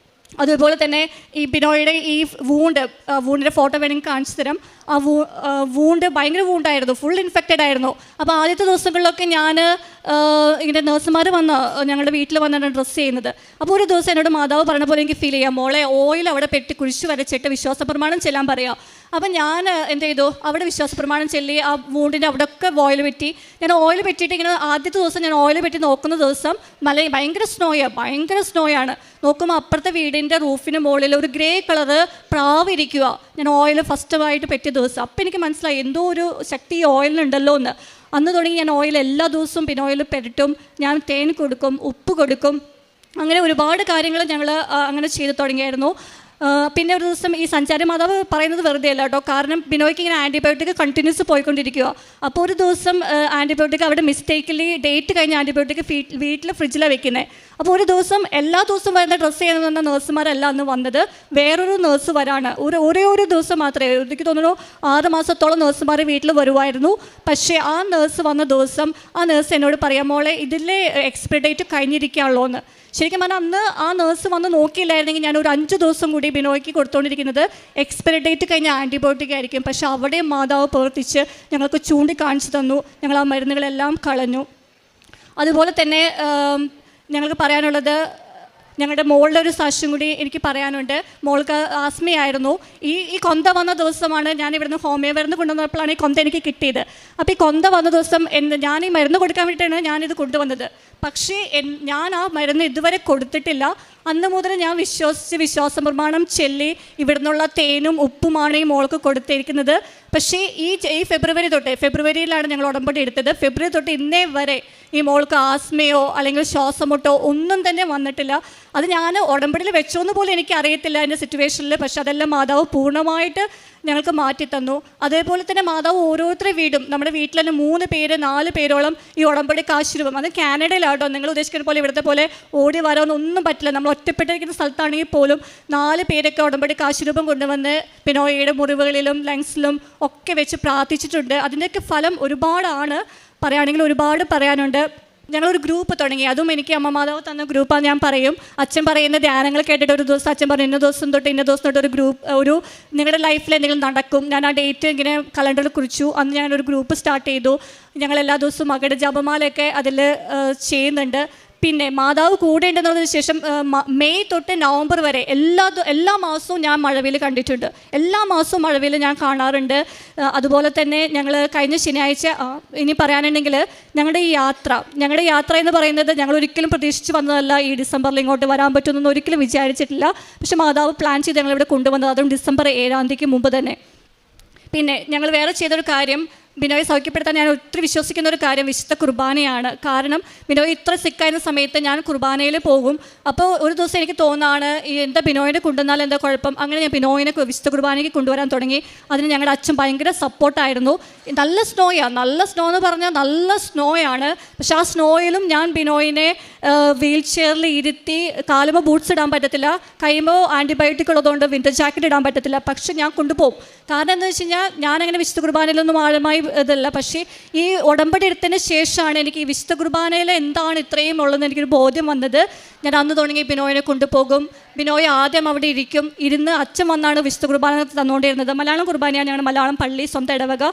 അതുപോലെ തന്നെ ഈ ബിനോയുടെ ഈ വൂണ്ടിൻ്റെ ഫോട്ടോ വേണമെങ്കിൽ കാണിച്ചു തരാം. ആ വൂണ്ട് ഭയങ്കര വൂണ്ടായിരുന്നു, ഫുൾ ഇൻഫെക്റ്റഡ് ആയിരുന്നു. അപ്പോൾ ആദ്യത്തെ ദിവസങ്ങളിലൊക്കെ ഞാൻ ഇങ്ങനെ നഴ്സുമാർ ഞങ്ങളുടെ വീട്ടിൽ വന്നാണ് ഡ്രസ്സ് ചെയ്യുന്നത്. അപ്പോൾ ഒരു ദിവസം എന്നോട് മാതാവ് പറഞ്ഞ പോലെ എനിക്ക് ഫീൽ ചെയ്യാം, മോളെ ഓയിൽ അവിടെ പെട്ടി കുഴിച്ചു വരച്ചിട്ട് വിശ്വാസ പ്രമാണം ചെല്ലാൻ പറയാം. അപ്പം ഞാൻ എന്ത് ചെയ്തു, അവിടെ വിശ്വാസ പ്രമാണം ചെല്ലി ആ വൂണ്ടിൻ്റെ അവിടെയൊക്കെ ഓയിൽ പെറ്റി. ഞാൻ ഓയിൽ പെറ്റിയിട്ട് ഇങ്ങനെ ആദ്യത്തെ ദിവസം ഞാൻ ഓയിൽ പെറ്റി നോക്കുന്ന ദിവസം ഭയങ്കര സ്നോയാണ്. നോക്കുമ്പോൾ അപ്പുറത്തെ വീടിൻ്റെ റൂഫിന് മുകളിൽ ഒരു ഗ്രേ കളറ് പ്രാവിരിക്കുക. ഞാൻ ഓയിൽ ഫസ്റ്റായിട്ട് പെറ്റിയ ദിവസം. അപ്പം എനിക്ക് മനസ്സിലായി എന്തോ ഒരു ശക്തി ഓയിലിനുണ്ടല്ലോ എന്ന്. അന്ന് തുടങ്ങി ഞാൻ ഓയിൽ എല്ലാ ദിവസവും പിന്നെ ഓയിൽ പെരട്ടും, ഞാൻ തേൻ കൊടുക്കും, ഉപ്പ് കൊടുക്കും, അങ്ങനെ ഒരുപാട് കാര്യങ്ങൾ ഞങ്ങൾ അങ്ങനെ ചെയ്തു തുടങ്ങിയായിരുന്നു. പിന്നെ ഒരു ദിവസം ഈ സഞ്ചാരി മാതാവ് പറയുന്നത് വെറുതെ അല്ല കേട്ടോ, കാരണം ബിനോയ്ക്ക് ഇങ്ങനെ ആൻറ്റിബയോട്ടിക് കണ്ടിന്യൂസ് പോയിക്കൊണ്ടിരിക്കുക. അപ്പോൾ ഒരു ദിവസം ആൻറ്റിബയോട്ടിക് അവിടെ മിസ്റ്റേക്കലി ഡേറ്റ് കഴിഞ്ഞ ആൻറ്റിബയോട്ടിക് വീട്ടിൽ ഫ്രിഡ്ജിലാണ് വെക്കുന്നത്. അപ്പോൾ ഒരു ദിവസം എല്ലാ ദിവസവും വരുന്ന ഡ്രസ്സ് ചെയ്യാൻ വന്ന നഴ്സുമാരല്ല അന്ന് വന്നത്, വേറൊരു നഴ്സ് വരാണ്. ഒരു ദിവസം മാത്രമേ, എനിക്ക് തോന്നുന്നു 6 മാസത്തോളം നഴ്സുമാർ വീട്ടിൽ വരുമായിരുന്നു. പക്ഷേ ആ നഴ്സ് വന്ന ദിവസം ആ നഴ്സ് എന്നോട് പറയാം, മോളെ ഇതിലെ എക്സ്പയറി ഡേറ്റ് കഴിഞ്ഞിരിക്കുകയാണല്ലോ എന്ന്. ശരിക്കും പറഞ്ഞാൽ അന്ന് ആ നഴ്സ് വന്ന് നോക്കിയില്ലായിരുന്നെങ്കിൽ ഞാൻ ഒരു 5 ദിവസം കൂടി ബിനോയ്ക്ക് കൊടുത്തുകൊണ്ടിരിക്കുന്നത് എക്സ്പയറി ഡേറ്റ് കഴിഞ്ഞ ആൻറ്റിബയോട്ടിക് ആയിരിക്കും. പക്ഷേ അവിടെ മാതാവ് പ്രവർത്തിച്ച് ഞങ്ങൾക്ക് ചൂണ്ടിക്കാണിച്ചു തന്നു, ഞങ്ങൾ ആ മരുന്നുകളെല്ലാം കളഞ്ഞു. അതുപോലെ തന്നെ ഞങ്ങൾക്ക് പറയാനുള്ളത്, ഞങ്ങളുടെ മോളുടെ ഒരു സാക്ഷ്യം കൂടി എനിക്ക് പറയാനുണ്ട്. മോൾക്ക് ആസ്മയായിരുന്നു. ഈ കൊന്ത വന്ന ദിവസമാണ് ഞാൻ ഇവിടുന്ന് ഹോമിയോ മരുന്ന് കൊണ്ടുവന്നപ്പോഴാണ് ഈ കൊന്ത എനിക്ക് കിട്ടിയത്. അപ്പോൾ ഈ കൊന്ത വന്ന ദിവസം ഞാൻ ഈ മരുന്ന് കൊടുക്കാൻ വേണ്ടിയിട്ടാണ് ഞാനിത് കൊണ്ടുവന്നത്. പക്ഷേ ഞാൻ ആ മരുന്ന് ഇതുവരെ കൊടുത്തിട്ടില്ല. അന്ന് മുതൽ ഞാൻ വിശ്വാസ പ്രമാണം ചൊല്ലി ഇവിടെ നിന്നുള്ള തേനും ഉപ്പുമാണ് ഈ മോൾക്ക് കൊടുത്തിരിക്കുന്നത്. പക്ഷേ ഈ ഫെബ്രുവരിയിലാണ് ഞങ്ങൾ ഉടമ്പടി എടുത്തത്. ഫെബ്രുവരി തൊട്ട് ഇന്നേ വരെ ഈ മോൾക്ക് ആസ്മയോ അല്ലെങ്കിൽ ശ്വാസമുട്ടോ ഒന്നും തന്നെ വന്നിട്ടില്ല. അത് ഞാൻ ഉടമ്പടിയിൽ വെച്ചോന്ന് പോലും എനിക്ക് അറിയത്തില്ല എൻ്റെ സിറ്റുവേഷനിൽ. പക്ഷെ അതെല്ലാം മാതാവ് പൂർണ്ണമായിട്ട് ഞങ്ങൾക്ക് മാറ്റിത്തന്നു. അതേപോലെ തന്നെ മാതാവ് ഓരോരുത്തരുടെ വീടും, നമ്മുടെ വീട്ടിൽ തന്നെ 4 പേരോളം ഈ ഉടമ്പടി കാശുരൂപം, അത് കാനഡയിലാട്ടോ, നിങ്ങൾ ഉദ്ദേശിക്കുന്ന പോലെ ഇവിടുത്തെ പോലെ ഓടി വരാനൊന്നും പറ്റില്ല. നമ്മൾ ഒറ്റപ്പെട്ടിരിക്കുന്ന സ്ഥലത്താണെങ്കിൽ പോലും 4 പേരൊക്കെ ഉടമ്പടി കാശുരൂപം കൊണ്ടുവന്ന് ബിനോയിയുടെ മുറിവുകളിലും ലങ്സിലും ഒക്കെ വെച്ച് പ്രാർത്ഥിച്ചിട്ടുണ്ട്. അതിൻ്റെയൊക്കെ ഫലം ഒരുപാടാണ്, പറയുകയാണെങ്കിൽ ഒരുപാട് പറയാനുണ്ട്. ഞങ്ങളൊരു ഗ്രൂപ്പ് തുടങ്ങി, അതും എനിക്ക് അമ്മ മാതാവ് തന്ന ഗ്രൂപ്പാണ്. ഞാൻ പറയും, അച്ഛൻ പറയുന്ന ധ്യാനങ്ങൾ കേട്ടിട്ട് ഒരു ദിവസം അച്ഛൻ പറഞ്ഞു ഇന്ന ദിവസം തൊട്ട് ഒരു നിങ്ങളുടെ ലൈഫിൽ എന്തെങ്കിലും നടക്കും. ഞാൻ ആ ഡേറ്റ് ഇങ്ങനെ കലണ്ടറിൽ കുറിച്ചു. അന്ന് ഞാനൊരു ഗ്രൂപ്പ് സ്റ്റാർട്ട് ചെയ്തു. ഞങ്ങൾ എല്ലാ ദിവസവും മകളുടെ ജപമാലയൊക്കെ അതിൽ ചെയ്യുന്നുണ്ട്. പിന്നെ മാതാവ് കൂടെ ഉണ്ടെന്നതിന് ശേഷം മെയ് തൊട്ട് നവംബർ വരെ എല്ലാ മാസവും ഞാൻ മഴവിൽ കണ്ടിട്ടുണ്ട്. എല്ലാ മാസവും മഴവിൽ ഞാൻ കാണാറുണ്ട്. അതുപോലെ തന്നെ ഞങ്ങൾ കഴിഞ്ഞ ശനിയാഴ്ച, ഇനി പറയാനുണ്ടെങ്കിൽ ഞങ്ങളുടെ യാത്ര എന്ന് പറയുന്നത് ഞങ്ങൾ ഒരിക്കലും പ്രതീക്ഷിച്ച് വന്നതല്ല. ഈ ഡിസംബറിൽ ഇങ്ങോട്ട് വരാൻ പറ്റുമെന്നൊന്നും ഒരിക്കലും വിചാരിച്ചിട്ടില്ല. പക്ഷെ മാതാവ് പ്ലാൻ ചെയ്ത് ഞങ്ങളിവിടെ കൊണ്ടുവന്നത്, അതും ഡിസംബർ 7 മുമ്പ് തന്നെ. പിന്നെ ഞങ്ങൾ വേറെ ചെയ്തൊരു കാര്യം, ബിനോയെ സൗഖ്യപ്പെടുത്താൻ ഞാൻ ഒത്തിരി വിശ്വസിക്കുന്ന ഒരു കാര്യം വിശുദ്ധ കുർബാനയാണ്. കാരണം ബിനോയ് ഇത്ര സിക്കായിരുന്ന സമയത്ത് ഞാൻ കുർബാനയിൽ പോകും. അപ്പോൾ ഒരു ദിവസം എനിക്ക് തോന്നാണ് എന്താ ബിനോയിനെ കൊണ്ടുവന്നാൽ എന്താ കുഴപ്പം. അങ്ങനെ ഞാൻ ബിനോയിനെ വിശുദ്ധ കുർബാനയ്ക്ക് കൊണ്ടുവരാൻ തുടങ്ങി. അതിന് ഞങ്ങളുടെ അച്ഛൻ ഭയങ്കര സപ്പോർട്ടായിരുന്നു. നല്ല സ്നോ എന്ന് പറഞ്ഞാൽ നല്ല സ്നോയാണ്. പക്ഷെ ആ സ്നോയിലും ഞാൻ ബിനോയിനെ വീൽ ചെയറിൽ ഇരുത്തി, കാലുമ്പോൾ ബൂട്ട്സ് ഇടാൻ പറ്റത്തില്ല, കൈയുമ്പോൾ ആൻറ്റിബയോട്ടിക് ഉള്ളതുകൊണ്ട് വിൻ്റർ ജാക്കറ്റ് ഇടാൻ പറ്റത്തില്ല. പക്ഷെ ഞാൻ കൊണ്ടുപോകും. കാരണം എന്താണെന്ന് വെച്ച് കഴിഞ്ഞാൽ ഞാനങ്ങനെ വിശുദ്ധ കുർബാനയിലൊന്നും ആഴമായി ഇതല്ല. പക്ഷേ ഈ ഉടമ്പടി എടുത്തതിന് ശേഷമാണ് എനിക്ക് ഈ വിശുദ്ധ കുർബാനയിൽ എന്താണ് ഇത്രയും ഉള്ളതെന്ന് എനിക്കൊരു ബോധ്യം വന്നത്. ഞാൻ അന്ന് തുടങ്ങി ബിനോയിനെ കൊണ്ടുപോകും. ബിനോയ് ആദ്യം അവിടെ ഇരുന്ന് അച്ഛൻ വന്നാണ് വിശുദ്ധ കുർബാന തന്നുകൊണ്ടിരുന്നത്. മലയാളം കുർബാനയാണ്, ഞങ്ങളുടെ മലയാളം പള്ളി, സ്വന്തം ഇടവക.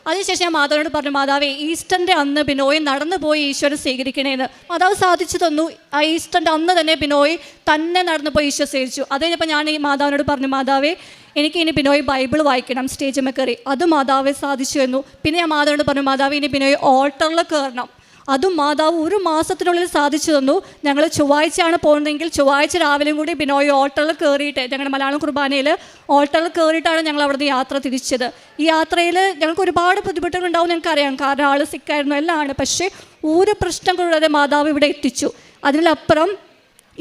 അതിനുശേഷം ഞാൻ മാതാവിനോട് പറഞ്ഞു, മാതാവേ ഈസ്റ്ററിൻ്റെ അന്ന് ബിനോയ് നടന്നു പോയി ഈശോനെ സ്വീകരിക്കണേന്ന്. മാതാവ് സാധിച്ചു തന്നു. ആ ഈസ്റ്ററിൻ്റെ അന്ന് തന്നെ ബിനോയ് തന്നെ നടന്നു പോയി ഈശോ സ്വീകരിച്ചു. അത് കഴിഞ്ഞപ്പോൾ ഞാൻ ഈ മാതാവിനോട് പറഞ്ഞു, മാതാവേ എനിക്ക് ഇനി ബിനോയ് ബൈബിൾ വായിക്കണം, സ്റ്റേജ് കയറി. അത് മാതാവെ സാധിച്ചു തന്നു. പിന്നെ ഞാൻ മാതാവിനോട് പറഞ്ഞു, മാതാവ് ഇനി ബിനോയ് ഓൾട്ടറിൽ കയറണം. അതും മാതാവ് 1 മാസത്തിനുള്ളിൽ സാധിച്ചു തന്നു. ഞങ്ങൾ ചൊവ്വാഴ്ചയാണ് പോകുന്നതെങ്കിൽ ചൊവ്വാഴ്ച രാവിലെയും കൂടി ബിനോയ് ഓൾട്ടറിൽ കയറിയിട്ട്, ഞങ്ങളുടെ മലയാളം കുർബാനയിൽ ഓൾട്ടറിൽ കയറിയിട്ടാണ് ഞങ്ങൾ അവിടുന്ന് യാത്ര തിരിച്ചത്. ഈ യാത്രയിൽ ഞങ്ങൾക്ക് ഒരുപാട് ബുദ്ധിമുട്ടുകളുണ്ടാവും, ഞങ്ങൾക്കറിയാം. കാരണം ആൾ സിക്കായിരുന്നു, എല്ലാം ആണ്. പക്ഷേ ഒരു പ്രശ്നം കൂടാതെ മാതാവ് ഇവിടെ എത്തിച്ചു. അതിലപ്പുറം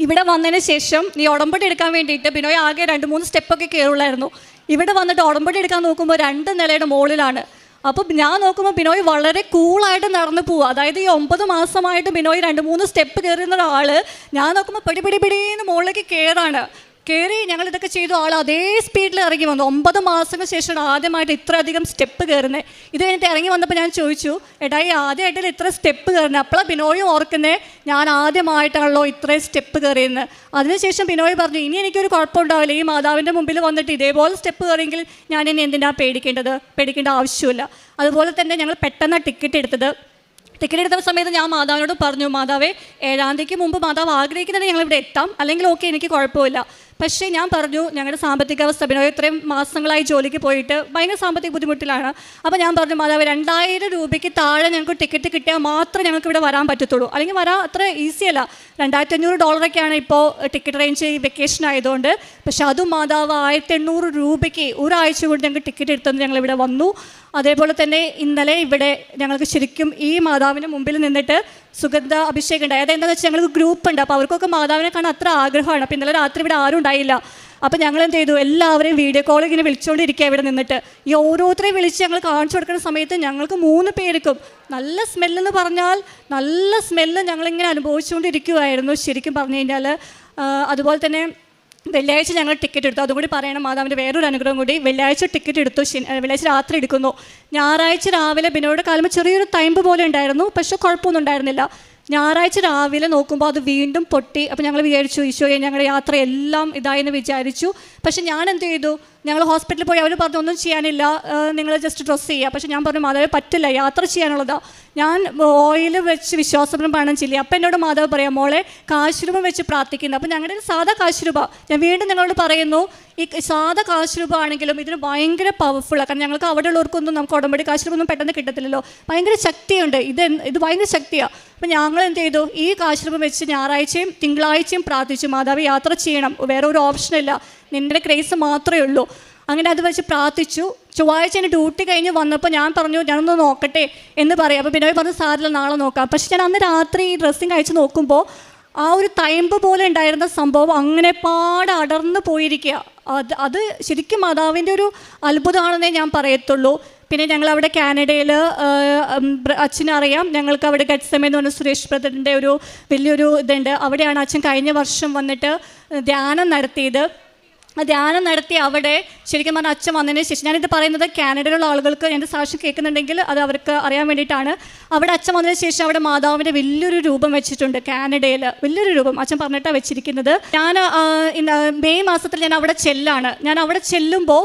ഇവിടെ വന്നതിന് ശേഷം ഈ ഉടമ്പടി എടുക്കാൻ വേണ്ടിയിട്ട് ബിനോയ് ആകെ 2-3 സ്റ്റെപ്പൊക്കെ കയറുള്ളായിരുന്നു. ഇവിടെ വന്നിട്ട് ഉടമ്പടി എടുക്കാൻ നോക്കുമ്പോൾ 2 നിലയുടെ മുകളിലാണ്. അപ്പോൾ ഞാൻ നോക്കുമ്പോൾ ബിനോയ് വളരെ കൂളായിട്ട് നടന്നു പോവുക. അതായത് ഈ 9 മാസമായിട്ട് ബിനോയ് 2-3 സ്റ്റെപ്പ് കയറുന്ന ഒരാൾ ഞാൻ നോക്കുമ്പോൾ പിടിന്ന് മുകളിലേക്ക് കയറി ഞങ്ങൾ ഇതൊക്കെ ചെയ്തു. ആൾ അതേ സ്പീഡിൽ ഇറങ്ങി വന്നു. 9 മാസങ്ങൾക്ക് ശേഷമാണ് ആദ്യമായിട്ട് ഇത്രയധികം സ്റ്റെപ്പ് കയറുന്നത്. ഇത് കഴിഞ്ഞിട്ട് ഇറങ്ങി വന്നപ്പോൾ ഞാൻ ചോദിച്ചു, എടായി ആദ്യമായിട്ടല്ലേ ഇത്ര സ്റ്റെപ്പ് കയറുന്നത്? അപ്പോഴാണ് ബിനോയും ഓർക്കുന്നത്, ഞാൻ ആദ്യമായിട്ടാണല്ലോ ഇത്രയും സ്റ്റെപ്പ് കയറിയെന്ന്. അതിനുശേഷം ബിനോയ് പറഞ്ഞു, ഇനി എനിക്കൊരു കുഴപ്പമുണ്ടാവില്ല, ഈ മാതാവിൻ്റെ മുമ്പിൽ വന്നിട്ട് ഇതേപോലെ സ്റ്റെപ്പ് കയറിയെങ്കിൽ ഞാൻ ഇനി എന്തിനാണ് പേടിക്കേണ്ട ആവശ്യമില്ല. അതുപോലെ തന്നെ ഞങ്ങൾ പെട്ടെന്ന് ടിക്കറ്റ് എടുത്ത സമയത്ത് ഞാൻ മാതാവിനോട് പറഞ്ഞു, മാതാവേ 7 തീയതിക്ക് മുമ്പ് മാതാവ് ആഗ്രഹിക്കുന്നുണ്ടെങ്കിൽ ഞങ്ങളിവിടെ എത്താം, അല്ലെങ്കിൽ ഓക്കെ എനിക്ക് കുഴപ്പമില്ല. പക്ഷേ ഞാൻ പറഞ്ഞു, ഞങ്ങളുടെ സാമ്പത്തിക അവസ്ഥ, ബിനോയ് ഇത്രയും മാസങ്ങളായി ജോലിക്ക് പോയിട്ട് ഭയങ്കര സാമ്പത്തിക ബുദ്ധിമുട്ടിലാണ്. അപ്പോൾ ഞാൻ പറഞ്ഞു, മാതാവ് 2000 രൂപയ്ക്ക് താഴെ ഞങ്ങൾക്ക് ടിക്കറ്റ് കിട്ടിയാൽ മാത്രമേ ഞങ്ങൾക്ക് ഇവിടെ വരാൻ പറ്റത്തുള്ളൂ, അല്ലെങ്കിൽ വരാൻ അത്ര ഈസിയല്ല. $2500 ഇപ്പോൾ ടിക്കറ്റ് റേഞ്ച് ഈ വെക്കേഷൻ ആയതുകൊണ്ട്. പക്ഷെ അതും മാതാവ് 1800 രൂപയ്ക്ക് ഒരാഴ്ച കൊണ്ട് ഞങ്ങൾക്ക് ടിക്കറ്റ് എടുത്തെന്ന് ഞങ്ങളിവിടെ വന്നു. അതേപോലെ തന്നെ ഇന്നലെ ഇവിടെ ഞങ്ങൾക്ക് ശരിക്കും ഈ മാതാവിൻ്റെ മുമ്പിൽ നിന്നിട്ട് സുഗന്ധ അഭിഷേകം ഉണ്ടായി. അതെന്താണെന്ന് വെച്ചാൽ ഞങ്ങൾക്ക് ഗ്രൂപ്പ് ഉണ്ട്. അപ്പോൾ അവർക്കൊക്കെ മാതാവിനെ കാണാൻ അത്ര ആഗ്രഹമാണ്. അപ്പോൾ ഇന്നലെ രാത്രി ഇവിടെ ആരും ഉണ്ടായില്ല. അപ്പോൾ ഞങ്ങൾ എന്ത് ചെയ്തു, എല്ലാവരെയും വീഡിയോ കോൾ ഇങ്ങനെ വിളിച്ചുകൊണ്ടിരിക്കുക ഇവിടെ നിന്നിട്ട്. ഈ ഓരോരുത്തരെയും വിളിച്ച് ഞങ്ങൾ കാണിച്ചു കൊടുക്കുന്ന സമയത്ത് ഞങ്ങൾക്ക് 3 പേർക്കും നല്ല സ്മെല്ലെന്ന് പറഞ്ഞാൽ നല്ല സ്മെല്ല് ഞങ്ങളിങ്ങനെ അനുഭവിച്ചുകൊണ്ടിരിക്കുമായിരുന്നു ശരിക്കും പറഞ്ഞു കഴിഞ്ഞാൽ. അതുപോലെ തന്നെ വെള്ളിയാഴ്ച ഞങ്ങൾ ടിക്കറ്റ് എടുത്തു. അതുകൂടി പറയണം, മാതാവിൻ്റെ വേറൊരു അനുഗ്രഹം കൂടി. വെള്ളിയാഴ്ച ടിക്കറ്റ് എടുത്തു, വെള്ളിയാഴ്ച രാത്രി എടുക്കുന്നു. ഞായറാഴ്ച രാവിലെ ബിനോയുടെ കാലം ചെറിയൊരു തൈമ്പ് പോലെ ഉണ്ടായിരുന്നു, പക്ഷെ കുഴപ്പമൊന്നും ഉണ്ടായിരുന്നില്ല. ഞായറാഴ്ച രാവിലെ നോക്കുമ്പോൾ അത് വീണ്ടും പൊട്ടി. അപ്പോൾ ഞങ്ങൾ വിചാരിച്ചു, ഈശോയെ ഞങ്ങളുടെ യാത്ര എല്ലാം ഇതായെന്ന് വിചാരിച്ചു. പക്ഷെ ഞാൻ എന്ത് ചെയ്തു, ഞങ്ങൾ ഹോസ്പിറ്റലിൽ പോയി. അവർ പറഞ്ഞു ഒന്നും ചെയ്യാനില്ല, നിങ്ങൾ ജസ്റ്റ് ഡ്രസ്സ് ചെയ്യുക. പക്ഷെ ഞാൻ പറഞ്ഞു, മാതാവ് പറ്റില്ല, യാത്ര ചെയ്യാനുള്ളതാണ്. ഞാൻ ഓയിൽ വെച്ച് വിശ്വാസപ്രമാണം ചെയ്യില്ല. അപ്പം എന്നോട് മാതാവ് പറയാം, മോളെ കാശുരൂപം വെച്ച് പ്രാർത്ഥിക്കുന്നത്. അപ്പം ഞങ്ങളുടെ സാധാ കാശുരൂപ, ഞാൻ വീണ്ടും നിങ്ങളോട് പറയുന്നു, ഈ സാധാ കാശുരൂപ ആണെങ്കിലും ഇതിന് ഭയങ്കര പവർഫുള്ളാണ്. കാരണം ഞങ്ങൾക്ക് അവിടെ ഉള്ളവർക്കൊന്നും നമുക്ക് ഉടമ്പടി കാശുരൂപൊന്നും പെട്ടെന്ന് കിട്ടത്തില്ലല്ലോ. ഭയങ്കര ശക്തിയുണ്ട്, ഇത് ഭയങ്കര ശക്തിയാണ്. അപ്പോൾ ഞങ്ങൾ എന്ത് ചെയ്തു, ഈ കാശിരൂപം വെച്ച് ഞായറാഴ്ചയും തിങ്കളാഴ്ചയും പ്രാർത്ഥിച്ചു, മാതാവ് യാത്ര ചെയ്യണം, വേറെ ഒരു ഓപ്ഷനില്ല, നിൻ്റെ ക്രേസ് മാത്രമേ ഉള്ളൂ. അങ്ങനെ അത് വെച്ച് പ്രാർത്ഥിച്ചു. ചൊവ്വാഴ്ച എൻ്റെ ഡ്യൂട്ടി കഴിഞ്ഞ് വന്നപ്പോൾ ഞാൻ പറഞ്ഞു ഞാനൊന്ന് നോക്കട്ടെ എന്ന് പറയാം. അപ്പോൾ ബിനോയ് പറഞ്ഞു സാറില്ല നാളെ നോക്കാം. പക്ഷെ ഞാൻ അന്ന് രാത്രി ഈ ഡ്രസ്സിങ് അയച്ച് നോക്കുമ്പോൾ ആ ഒരു തയമ്പ് പോലെ ഉണ്ടായിരുന്ന സംഭവം അങ്ങനെ പാടെ അടർന്നു പോയിരിക്കുക. അത് ശരിക്കും മാതാവിൻ്റെ ഒരു അത്ഭുതമാണെന്നേ ഞാൻ പറയത്തുള്ളൂ. പിന്നെ ഞങ്ങൾ അവിടെ കാനഡയിൽ അച്ഛനറിയാം, ഞങ്ങൾക്ക് അവിടെ ഗഡ്സമേ എന്ന് പറഞ്ഞ സുരേഷ് ബ്രദറിൻ്റെ ഒരു വലിയൊരു ഇതുണ്ട്. അവിടെയാണ് അച്ഛൻ കഴിഞ്ഞ വർഷം വന്നിട്ട് ധ്യാനം നടത്തിയത്. ധ്യാനം നടത്തി അവിടെ ശരിക്കും പറഞ്ഞാൽ അച്ഛൻ വന്നതിന് ശേഷം, ഞാനിത് പറയുന്നത് കാനഡയിലുള്ള ആളുകൾക്ക് എൻ്റെ സാക്ഷ്യം കേൾക്കുന്നുണ്ടെങ്കിൽ അത് അവർക്ക് അറിയാൻ വേണ്ടിയിട്ടാണ്. അവിടെ അച്ഛൻ വന്നതിന് ശേഷം അവിടെ മാതാവിൻ്റെ വലിയൊരു രൂപം വെച്ചിട്ടുണ്ട് കാനഡയിൽ, വലിയൊരു രൂപം അച്ഛൻ പറഞ്ഞിട്ടാണ് വെച്ചിരിക്കുന്നത്. ഞാൻ മെയ് മാസത്തിൽ ഞാൻ അവിടെ ചെല്ലാണ്. ഞാൻ അവിടെ ചെല്ലുമ്പോൾ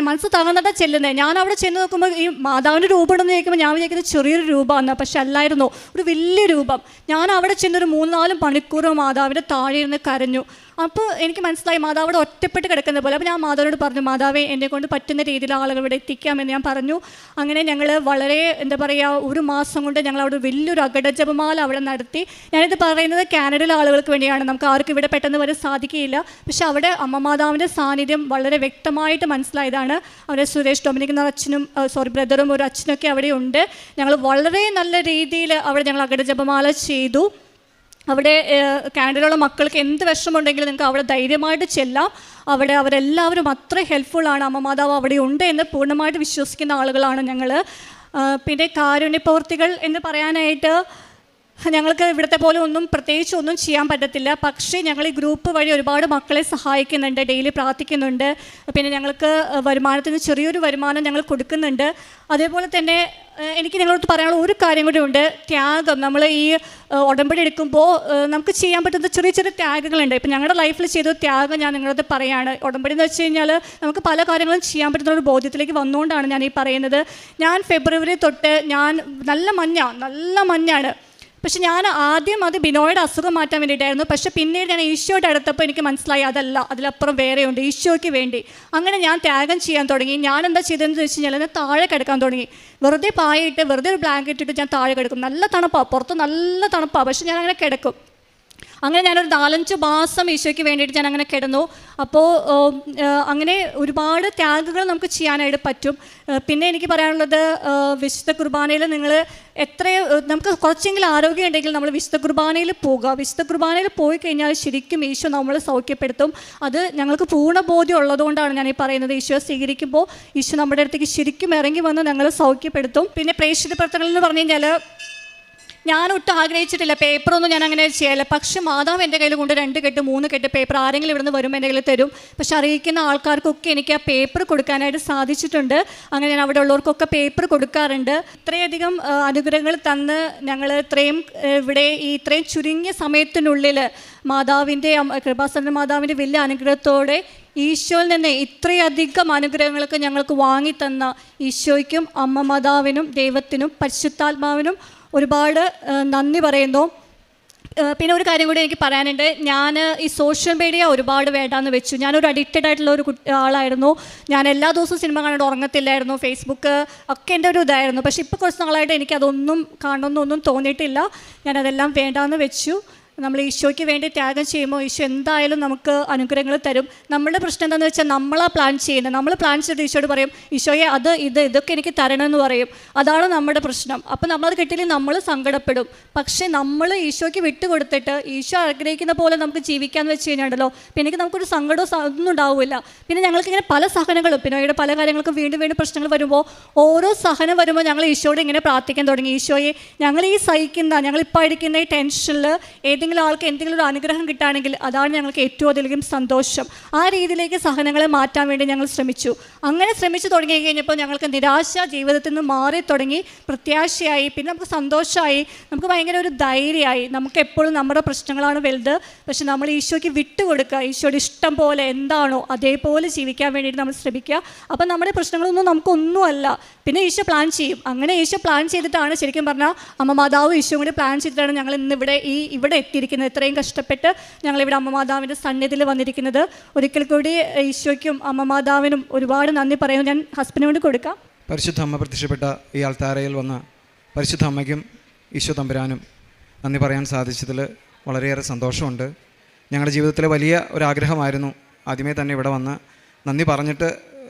മനസ്സ് തകർന്നിട്ടാണ് ചെല്ലുന്നത്. ഞാൻ അവിടെ ചെന്ന് നോക്കുമ്പോൾ ഈ മാതാവിൻ്റെ രൂപം ഉണ്ടെന്ന് ചോദിക്കുമ്പോൾ ഞാൻ വിചാരിക്കുന്നത് ചെറിയൊരു രൂപമാണ്, പക്ഷെ അല്ലായിരുന്നു, ഒരു വലിയ രൂപം. ഞാൻ അവിടെ ചെന്നൊരു 3-4 മണിക്കൂർ മാതാവിൻ്റെ താഴെ ഇരുന്ന് കരഞ്ഞു. അപ്പോൾ എനിക്ക് മനസ്സിലായി മാതാവ് അവിടെ ഒറ്റപ്പെട്ട് കിടക്കുന്ന പോലെ. അപ്പോൾ ഞാൻ മാതാവിനോട് പറഞ്ഞു, മാതാവേ എന്നെ കൊണ്ട് പറ്റുന്ന രീതിയിൽ ആളുകൾ ഇവിടെ എത്തിക്കാമെന്ന് ഞാൻ പറഞ്ഞു. അങ്ങനെ ഞങ്ങൾ വളരെ എന്താ പറയുക, 1 മാസം കൊണ്ട് ഞങ്ങൾ അവിടെ വലിയൊരു അകടജപമാല അവിടെ നടത്തി. ഞാനിത് പറയുന്നത് കാനഡയിലെ ആളുകൾക്ക് വേണ്ടിയാണ്, നമുക്ക് ആർക്കും ഇവിടെ പെട്ടെന്ന് വരെ സാധിക്കുകയില്ല. പക്ഷെ അവിടെ അമ്മ മാതാവിൻ്റെ സാന്നിധ്യം വളരെ വ്യക്തമായിട്ട് മനസ്സിലായതാണ്. അവിടെ സുരേഷ് ഡൊമിനിക് എന്ന അച്ഛനും ബ്രദറും ഒരു അച്ഛനൊക്കെ അവിടെ ഉണ്ട്. ഞങ്ങൾ വളരെ നല്ല രീതിയിൽ അവിടെ ഞങ്ങൾ അകടജപമാല ചെയ്തു. അവിടെ കാനഡയിലുള്ള മക്കൾക്ക് എന്ത് വിഷമമുണ്ടെങ്കിലും നിങ്ങൾക്ക് അവിടെ ധൈര്യമായിട്ട് ചെല്ലാം. അവിടെ അവരെല്ലാവരും അത്ര ഹെൽപ്ഫുള്ളാണ്. അമ്മ മാതാവ് അവിടെ ഉണ്ട് എന്ന് പൂർണ്ണമായിട്ട് വിശ്വസിക്കുന്ന ആളുകളാണ് ഞങ്ങൾ. പിന്നെ കാരുണ്യ പ്രവർത്തികൾ എന്ന് പറയാനായിട്ട് ഞങ്ങൾക്ക് ഇവിടുത്തെ പോലെ പ്രത്യേകിച്ച് ഒന്നും ചെയ്യാൻ പറ്റത്തില്ല. പക്ഷേ ഞങ്ങൾ ഈ ഗ്രൂപ്പ് വഴി ഒരുപാട് മക്കളെ സഹായിക്കുന്നുണ്ട്, ഡെയിലി പ്രാർത്ഥിക്കുന്നുണ്ട്. പിന്നെ ഞങ്ങൾക്ക് വരുമാനത്തിന് ചെറിയൊരു വരുമാനം ഞങ്ങൾ കൊടുക്കുന്നുണ്ട്. അതേപോലെ തന്നെ എനിക്ക് നിങ്ങളോട് പറയാനുള്ള ഒരു കാര്യം കൂടി ഉണ്ട്, ത്യാഗം. നമ്മൾ ഈ ഉടമ്പടി എടുക്കുമ്പോൾ നമുക്ക് ചെയ്യാൻ പറ്റുന്ന ചെറിയ ചെറിയ ത്യാഗങ്ങളുണ്ട്. ഇപ്പം ഞങ്ങളുടെ ലൈഫിൽ ചെയ്ത ത്യാഗം ഞാൻ നിങ്ങളോട് പറയുകയാണ്. ഉടമ്പടി എന്ന് വെച്ച് കഴിഞ്ഞാൽ നമുക്ക് പല കാര്യങ്ങളും ചെയ്യാൻ പറ്റുന്ന ഒരു ബോധ്യത്തിലേക്ക് വന്നുകൊണ്ടാണ് ഞാൻ ഈ പറയുന്നത്. ഞാൻ ഫെബ്രുവരി തൊട്ട് നല്ല മഞ്ഞാണ്. പക്ഷെ ഞാൻ ആദ്യം അത് ബിനോയുടെ അസുഖം മാറ്റാൻ വേണ്ടിയിട്ടായിരുന്നു. പക്ഷെ പിന്നീട് ഞാൻ ഈശോയുടെ അടുത്തപ്പോൾ എനിക്ക് മനസ്സിലായി അതല്ല, അതിലപ്പുറം വേറെയുണ്ട്, ഈശോയ്ക്ക് വേണ്ടി. അങ്ങനെ ഞാൻ ത്യാഗം ചെയ്യാൻ തുടങ്ങി. ഞാൻ എന്താ ചെയ്തതെന്ന് വെച്ച് കഴിഞ്ഞാൽ ഞാൻ താഴെ കിടക്കാൻ തുടങ്ങി. വെറുതെ പായിട്ട് വെറുതെ ഒരു ബ്ലാങ്കറ്റ് ഇട്ട് ഞാൻ താഴെ കിടക്കും. നല്ല തണുപ്പാണ്, പുറത്ത് നല്ല തണുപ്പാണ്, പക്ഷെ ഞാൻ അങ്ങനെ കിടക്കും. അങ്ങനെ ഞാനൊരു 4-5 മാസം ഈശോയ്ക്ക് വേണ്ടിയിട്ട് ഞാൻ അങ്ങനെ കിടന്നു. അപ്പോൾ അങ്ങനെ ഒരുപാട് ത്യാഗങ്ങൾ നമുക്ക് ചെയ്യാനായിട്ട് പറ്റും. പിന്നെ എനിക്ക് പറയാനുള്ളത്, വിശുദ്ധ കുർബാനയിൽ നമുക്ക് കുറച്ചെങ്കിലും ആരോഗ്യം ഉണ്ടെങ്കിൽ നമ്മൾ വിശുദ്ധ കുർബാനയിൽ പോകുക. വിശുദ്ധ കുർബാനയിൽ പോയി കഴിഞ്ഞാൽ ശരിക്കും ഈശോ നമ്മളെ സൗഖ്യപ്പെടുത്തും. അത് ഞങ്ങൾക്ക് പൂർണ്ണ ബോധ്യം ഉള്ളതുകൊണ്ടാണ് ഞാൻ ഈ പറയുന്നത്. ഈശോ സ്വീകരിക്കുമ്പോൾ ഈശോ നമ്മുടെ അടുത്തേക്ക് ശരിക്കും ഇറങ്ങി വന്ന് ഞങ്ങളെ സൗഖ്യപ്പെടുത്തും. പിന്നെ പ്രേക്ഷിത പ്രവർത്തനങ്ങൾ എന്ന് പറഞ്ഞു കഴിഞ്ഞാൽ ഞാനൊട്ടും ആഗ്രഹിച്ചിട്ടില്ല, പേപ്പറൊന്നും ഞാൻ അങ്ങനെ ചെയ്യല്ല. പക്ഷെ മാതാവ് എൻ്റെ കയ്യിൽ കൊണ്ട് 2 കെട്ട് 3 കെട്ട് പേപ്പർ ആരെങ്കിലും ഇവിടുന്ന് വരുമ്പോൾ എൻ്റെ കയ്യിൽ തരും. പക്ഷെ അറിയിക്കുന്ന ആൾക്കാർക്കൊക്കെ എനിക്ക് ആ പേപ്പർ കൊടുക്കാനായിട്ട് സാധിച്ചിട്ടുണ്ട്. അങ്ങനെ ഞാൻ അവിടെ ഉള്ളവർക്കൊക്കെ പേപ്പർ കൊടുക്കാറുണ്ട്. ഇത്രയധികം അനുഗ്രഹങ്ങൾ തന്ന് ഞങ്ങൾ ഇത്രയും ചുരുങ്ങിയ സമയത്തിനുള്ളിൽ മാതാവിൻ്റെ കൃപാസന മാതാവിൻ്റെ വലിയ അനുഗ്രഹത്തോടെ ഈശോയിൽ നിന്ന് ഇത്രയധികം അനുഗ്രഹങ്ങളൊക്കെ ഞങ്ങൾക്ക് വാങ്ങിത്തന്ന ഈശോയ്ക്കും അമ്മ മാതാവിനും ദൈവത്തിനും പരിശുദ്ധാത്മാവിനും ഒരുപാട് നന്ദി പറയുന്നു. പിന്നെ ഒരു കാര്യം കൂടി എനിക്ക് പറയാനുണ്ട്. ഞാൻ ഈ സോഷ്യൽ മീഡിയ ഒരുപാട് വേണ്ടാന്ന് വെച്ചു. ഞാനൊരു അഡിക്റ്റഡ് ആയിട്ടുള്ള ഒരു ആളായിരുന്നു. ഞാൻ എല്ലാ ദിവസവും സിനിമ കാണാണ്ട് ഉറങ്ങത്തില്ലായിരുന്നു. ഫേസ്ബുക്ക് ഒക്കെ എൻ്റെ ഒരു ഇതായിരുന്നു. പക്ഷേ ഇപ്പോൾ കുറച്ച് നാളായിട്ട് എനിക്കതൊന്നും കാണണമെന്നൊന്നും തോന്നിയിട്ടില്ല. ഞാനതെല്ലാം വേണ്ടാന്ന് വെച്ചു. നമ്മൾ ഈശോയ്ക്ക് വേണ്ടി ത്യാഗം ചെയ്യുമ്പോൾ ഈശോ എന്തായാലും നമുക്ക് അനുഗ്രഹങ്ങൾ തരും. നമ്മുടെ പ്രശ്നം എന്താണെന്ന് വെച്ചാൽ നമ്മളാ പ്ലാൻ ചെയ്യുന്നത്. നമ്മൾ പ്ലാൻ ചെയ്തിട്ട് ഈശോയോട് പറയും, ഈശോയെ ഇതൊക്കെ എനിക്ക് തരണമെന്ന് പറയും. അതാണ് നമ്മുടെ പ്രശ്നം. അപ്പം നമ്മളത് കിട്ടിയില്ലെങ്കിൽ നമ്മൾ സങ്കടപ്പെടും. പക്ഷേ നമ്മൾ ഈശോയ്ക്ക് വിട്ടുകൊടുത്തിട്ട് ഈശോ ആഗ്രഹിക്കുന്ന പോലെ നമുക്ക് ജീവിക്കാമെന്ന് വെച്ച് കഴിഞ്ഞാണ്ടല്ലോ, പിന്നെ നമുക്കൊരു സങ്കടമോ ഒന്നും ഉണ്ടാവില്ല. പിന്നെ ഞങ്ങൾക്കിങ്ങനെ പല സഹനങ്ങളും പിന്നെ പല കാര്യങ്ങൾക്കും വീണ്ടും പ്രശ്നങ്ങൾ വരുമ്പോൾ ഓരോ സഹനം വരുമ്പോൾ ഞങ്ങൾ ഈശോയോട് ഇങ്ങനെ പ്രാർത്ഥിക്കാൻ തുടങ്ങി. ഈശോയെ ഞങ്ങളിപ്പോൾ ആയിരിക്കുന്ന ഈ ടെൻഷനിൽ ഏതെങ്കിലും ആൾക്ക് എന്തെങ്കിലും ഒരു അനുഗ്രഹം കിട്ടുകയാണെങ്കിൽ അതാണ് ഞങ്ങൾക്ക് ഏറ്റവും അധികം സന്തോഷം. ആ രീതിയിലേക്ക് സഹനങ്ങളെ മാറ്റാൻ വേണ്ടി ഞങ്ങൾ ശ്രമിച്ചു. അങ്ങനെ ശ്രമിച്ചു തുടങ്ങി കഴിഞ്ഞപ്പോൾ ഞങ്ങൾക്ക് നിരാശ ജീവിതത്തിൽ നിന്ന് മാറി തുടങ്ങി, പ്രത്യാശയായി, പിന്നെ നമുക്ക് സന്തോഷമായി, നമുക്ക് ഭയങ്കര ഒരു ധൈര്യമായി. നമുക്ക് എപ്പോഴും നമ്മുടെ പ്രശ്നങ്ങളാണ് വലുത്. പക്ഷെ നമ്മൾ ഈശോയ്ക്ക് വിട്ടുകൊടുക്കുക, ഈശോയുടെ ഇഷ്ടം പോലെ എന്താണോ അതേപോലെ ജീവിക്കാൻ വേണ്ടിയിട്ട് നമ്മൾ ശ്രമിക്കുക. അപ്പം നമ്മുടെ പ്രശ്നങ്ങളൊന്നും നമുക്കൊന്നുമല്ല. പിന്നെ ഈശോ പ്ലാൻ ചെയ്യും. അങ്ങനെ ഈശോ പ്ലാൻ ചെയ്തിട്ടാണ് ശരിക്കും പറഞ്ഞാൽ അമ്മ മാതാവ് ഈശോ കൂടി പ്ലാൻ ചെയ്തിട്ടാണ് ഞങ്ങൾ ഇന്ന് ഇവിടെ എത്തിയിരിക്കുന്നത്. ഇത്രയും കഷ്ടപ്പെട്ട് ഞങ്ങളിവിടെ അമ്മ മാതാവിൻ്റെ സന്നിധിയിൽ വന്നിരിക്കുന്നത്. ഒരിക്കൽ കൂടി ഈശോയ്ക്കും അമ്മ മാതാവിനും ഒരുപാട് നന്ദി പറയുന്നു. ഞാൻ ഹസ്ബൻഡിനോട് കൊടുക്കാം. പരിശുദ്ധ അമ്മ പ്രത്യക്ഷപ്പെട്ട ഈ ആൾത്താരയിൽ വന്ന പരിശുദ്ധ അമ്മയ്ക്കും ഈശോ തമ്പുരാനും നന്ദി പറയാൻ സാധിച്ചതിൽ വളരെയേറെ സന്തോഷമുണ്ട്. ഞങ്ങളുടെ ജീവിതത്തിലെ വലിയ ഒരാഗ്രഹമായിരുന്നു ആദ്യമേ തന്നെ ഇവിടെ വന്ന് നന്ദി പറഞ്ഞിട്ട്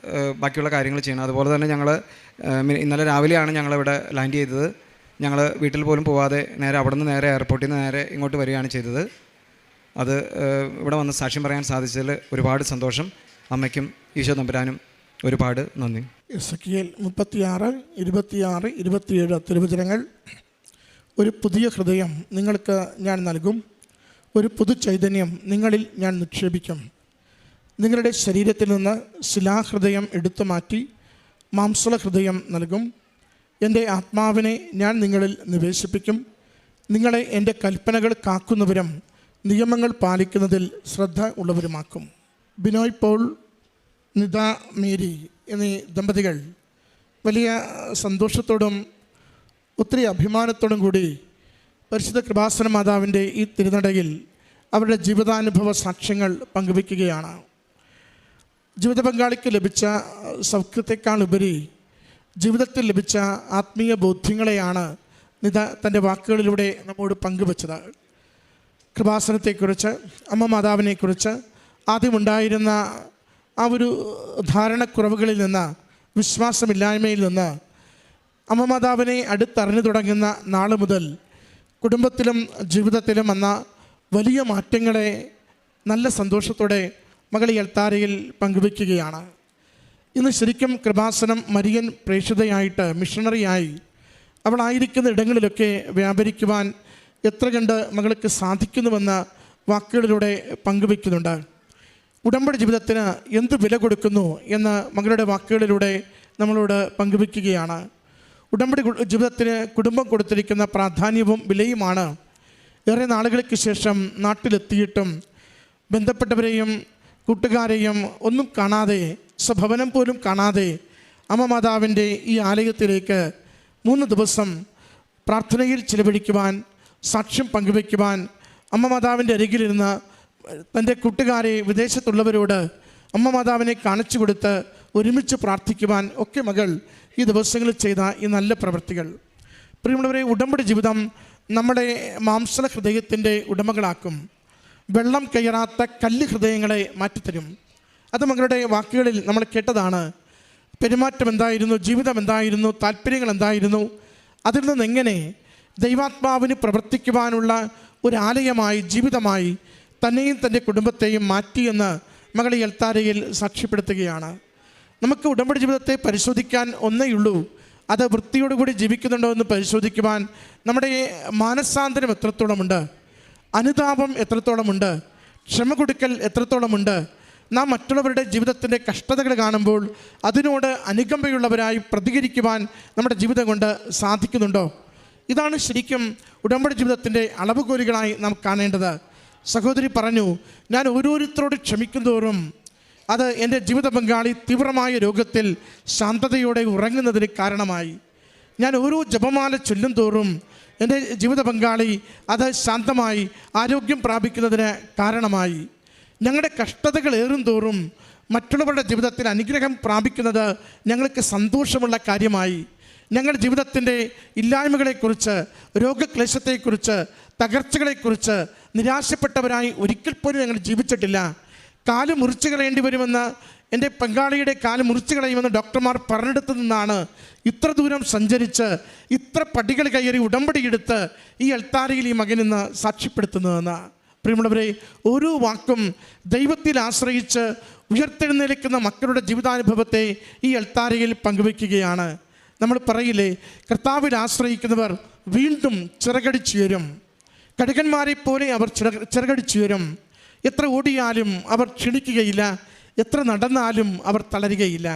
ബാക്കിയുള്ള കാര്യങ്ങൾ ചെയ്യണം. അതുപോലെ തന്നെ ഞങ്ങൾ ഇന്നലെ രാവിലെയാണ് ഞങ്ങളിവിടെ ലാൻഡ് ചെയ്തത്. ഞങ്ങൾ വീട്ടിൽ പോലും പോവാതെ നേരെ അവിടെ നിന്ന് നേരെ എയർപോർട്ടിൽ നിന്ന് നേരെ ഇങ്ങോട്ട് വരികയാണ് ചെയ്തത്. അത് ഇവിടെ വന്ന് സാക്ഷ്യം പറയാൻ സാധിച്ചതിൽ ഒരുപാട് സന്തോഷം. അമ്മയ്ക്കും ഈശോ തമ്പുരാനും ഒരുപാട് നന്ദി. എസെക്കിയേൽ 36, 26, 27 തിരുവചനങ്ങൾ. ഒരു പുതിയ ഹൃദയം നിങ്ങൾക്ക് ഞാൻ നൽകും, ഒരു പുതു ചൈതന്യം നിങ്ങളിൽ ഞാൻ നിക്ഷേപിക്കും. നിങ്ങളുടെ ശരീരത്തിൽ നിന്ന് ശിലാഹൃദയം എടുത്തു മാറ്റി മാംസള ഹൃദയം നൽകും. എൻ്റെ ആത്മാവിനെ ഞാൻ നിങ്ങളിൽ നിവേശിപ്പിക്കും. നിങ്ങളെ എൻ്റെ കൽപ്പനകൾ കാക്കുന്നവരും നിയമങ്ങൾ പാലിക്കുന്നതിൽ ശ്രദ്ധ ഉള്ളവരുമാക്കും. ബിനോയ് പോൾ, നിത മേരി എന്നീ ദമ്പതികൾ വലിയ സന്തോഷത്തോടും ഒത്തിരി അഭിമാനത്തോടും കൂടി പരിശുദ്ധ കൃപാസന മാതാവിൻ്റെ ഈ തിരുനടയിൽ അവരുടെ ജീവിതാനുഭവ സാക്ഷ്യങ്ങൾ പങ്കുവയ്ക്കുകയാണ്. ജീവിത പങ്കാളിക്ക് ലഭിച്ച സൗഖ്യത്തെക്കാൾ ഉപരി ജീവിതത്തിൽ ലഭിച്ച ആത്മീയ ബോധ്യങ്ങളെയാണ് നിത തൻ്റെ വാക്കുകളിലൂടെ നമ്മോട് പങ്കുവച്ചത്. കൃപാസനത്തെക്കുറിച്ച്, അമ്മ മാതാവിനെക്കുറിച്ച് ആദ്യമുണ്ടായിരുന്ന ആ ഒരു ധാരണക്കുറവുകളിൽ നിന്ന്, വിശ്വാസമില്ലായ്മയിൽ നിന്ന് അമ്മ മാതാവിനെ അടുത്തറിഞ്ഞു തുടങ്ങുന്ന നാൾ മുതൽ കുടുംബത്തിലും ജീവിതത്തിലും വന്ന വലിയ മാറ്റങ്ങളെ നല്ല സന്തോഷത്തോടെ മകൾ ഈ അൾത്താരയിൽ പങ്കുവയ്ക്കുകയാണ്. ഇന്ന് ശരിക്കും കൃപാസനം മരിയൻ പ്രേക്ഷിതയായിട്ട്, മിഷണറിയായി അവളായിരിക്കുന്ന ഇടങ്ങളിലൊക്കെ വ്യാപരിക്കുവാൻ എത്ര കണ്ട് മകൾക്ക് സാധിക്കുന്നുവെന്ന് വാക്കുകളിലൂടെ പങ്കുവയ്ക്കുന്നുണ്ട്. ഉടമ്പടി ജീവിതത്തിന് എന്ത് വില കൊടുക്കുന്നു എന്ന് മകളുടെ വാക്കുകളിലൂടെ നമ്മളോട് പങ്കുവയ്ക്കുകയാണ്. ഉടമ്പടി ജീവിതത്തിന് കുടുംബം കൊടുത്തിരിക്കുന്ന പ്രാധാന്യവും വിലയുമാണ്. ഏറെ നാളുകൾക്ക് ശേഷം നാട്ടിലെത്തിയിട്ടും ബന്ധപ്പെട്ടവരെയും കൂട്ടുകാരെയും ഒന്നും കാണാതെ, സ്വഭവനം പോലും കാണാതെ അമ്മ മാതാവിൻ്റെ ഈ ആലയത്തിലേക്ക് 3 ദിവസം പ്രാർത്ഥനയിൽ ചിലവഴിക്കുവാൻ, സാക്ഷ്യം പങ്കുവയ്ക്കുവാൻ, അമ്മ മാതാവിൻ്റെ അരികിലിരുന്ന് തൻ്റെ കൂട്ടുകാരെ, വിദേശത്തുള്ളവരോട് അമ്മ മാതാവിനെ കാണിച്ചു കൊടുത്ത് ഒരുമിച്ച് പ്രാർത്ഥിക്കുവാൻ ഒക്കെ മകൾ ഈ ദിവസങ്ങളിൽ ചെയ്ത ഈ നല്ല പ്രവൃത്തികൾ. പ്രിയമുള്ളവരെ, ഉടമ്പടി ജീവിതം നമ്മുടെ മാംസള ഹൃദയത്തിൻ്റെ ഉടമകളാക്കും. വെള്ളം കയറാത്ത കല്ല് ഹൃദയങ്ങളെ മാറ്റിത്തരും. അത് മകളുടെ വാക്കുകളിൽ നമ്മൾ കേട്ടതാണ്. പെരുമാറ്റം എന്തായിരുന്നു, ജീവിതം എന്തായിരുന്നു, താല്പര്യങ്ങൾ എന്തായിരുന്നു, അതിൽ നിന്നെങ്ങനെ ദൈവാത്മാവിന് പ്രവർത്തിക്കുവാനുള്ള ഒരു ആലയമായി, ജീവിതമായി തന്നെയും തൻ്റെ കുടുംബത്തെയും മാറ്റിയെന്ന് മകൾ ഈ അൾത്താരയിൽ സാക്ഷ്യപ്പെടുത്തുകയാണ്. നമുക്ക് ഉടമ്പടി ജീവിതത്തെ പരിശോധിക്കാൻ ഒന്നേയുള്ളൂ, അത് വൃത്തിയോടുകൂടി ജീവിക്കുന്നുണ്ടോ എന്ന് പരിശോധിക്കുവാൻ നമ്മുടെ മാനസാന്തരം എത്രത്തോളമുണ്ട്, അനുതാപം എത്രത്തോളമുണ്ട്, ക്ഷമ കൊടുക്കൽ എത്രത്തോളമുണ്ട്, നാം മറ്റുള്ളവരുടെ ജീവിതത്തിൻ്റെ കഷ്ടതകൾ കാണുമ്പോൾ അതിനോട് അനുകമ്പയുള്ളവരായി പ്രതികരിക്കുവാൻ നമ്മുടെ ജീവിതം കൊണ്ട് സാധിക്കുന്നുണ്ടോ? ഇതാണ് ശരിക്കും ഉടമ്പടി ജീവിതത്തിൻ്റെ അളവുകോലുകളായി നാം കാണേണ്ടത്. സഹോദരി പറഞ്ഞു, ഞാൻ ഓരോരുത്തരോട് ക്ഷമിക്കുന്തോറും അത് എൻ്റെ ജീവിത പങ്കാളി തീവ്രമായ രോഗത്തിൽ ശാന്തതയോടെ ഉറങ്ങുന്നതിന് കാരണമായി. ഞാൻ ഓരോ ജപമാല ചൊല്ലും തോറും എൻ്റെ ജീവിത പങ്കാളി അത് ശാന്തമായി ആരോഗ്യം പ്രാപിക്കുന്നതിന് കാരണമായി. ഞങ്ങളുടെ കഷ്ടതകൾ ഏറും തോറും മറ്റുള്ളവരുടെ ജീവിതത്തിൽ അനുഗ്രഹം പ്രാപിക്കുന്നത് ഞങ്ങൾക്ക് സന്തോഷമുള്ള കാര്യമായി. ഞങ്ങളുടെ ജീവിതത്തിൻ്റെ ഇല്ലായ്മകളെക്കുറിച്ച്, രോഗക്ലേശത്തെക്കുറിച്ച്, തകർച്ചകളെക്കുറിച്ച് നിരാശപ്പെട്ടവരായി ഒരിക്കൽ പോലും ഞങ്ങൾ ജീവിച്ചിട്ടില്ല. കാല് മുറിച്ചു കളയേണ്ടി വരുമെന്ന്, എൻ്റെ പങ്കാളിയുടെ കാല് മുറിച്ചു കളയുമെന്ന് ഡോക്ടർമാർ പറഞ്ഞെടുത്തു നിന്നാണ് ഇത്ര ദൂരം സഞ്ചരിച്ച് ഇത്ര പടികൾ കയറി ഉടമ്പടിയെടുത്ത് ഈ അൾത്താരയിൽ ഈ മകനിന്ന് സാക്ഷ്യപ്പെടുത്തുന്നതെന്ന്. പ്രിയമുള്ളവരെ, ഓരോ വാക്കും ദൈവത്തിൽ ആശ്രയിച്ച് ഉയർത്തെഴുന്നേൽക്കുന്ന മക്കളുടെ ജീവിതാനുഭവത്തെ ഈ അൾത്താരയിൽ പങ്കുവയ്ക്കുകയാണ്. നമ്മൾ പറയില്ലേ, കർത്താവിൽ ആശ്രയിക്കുന്നവർ വീണ്ടും ചിറകടിച്ചുയരും. കടുകന്മാരെ പോലെ അവർ ചിറകടിച്ചുയരും. എത്ര ഓടിയാലും അവർ ക്ഷീണിക്കുകയില്ല, എത്ര നടന്നാലും അവർ തളരുകയില്ല.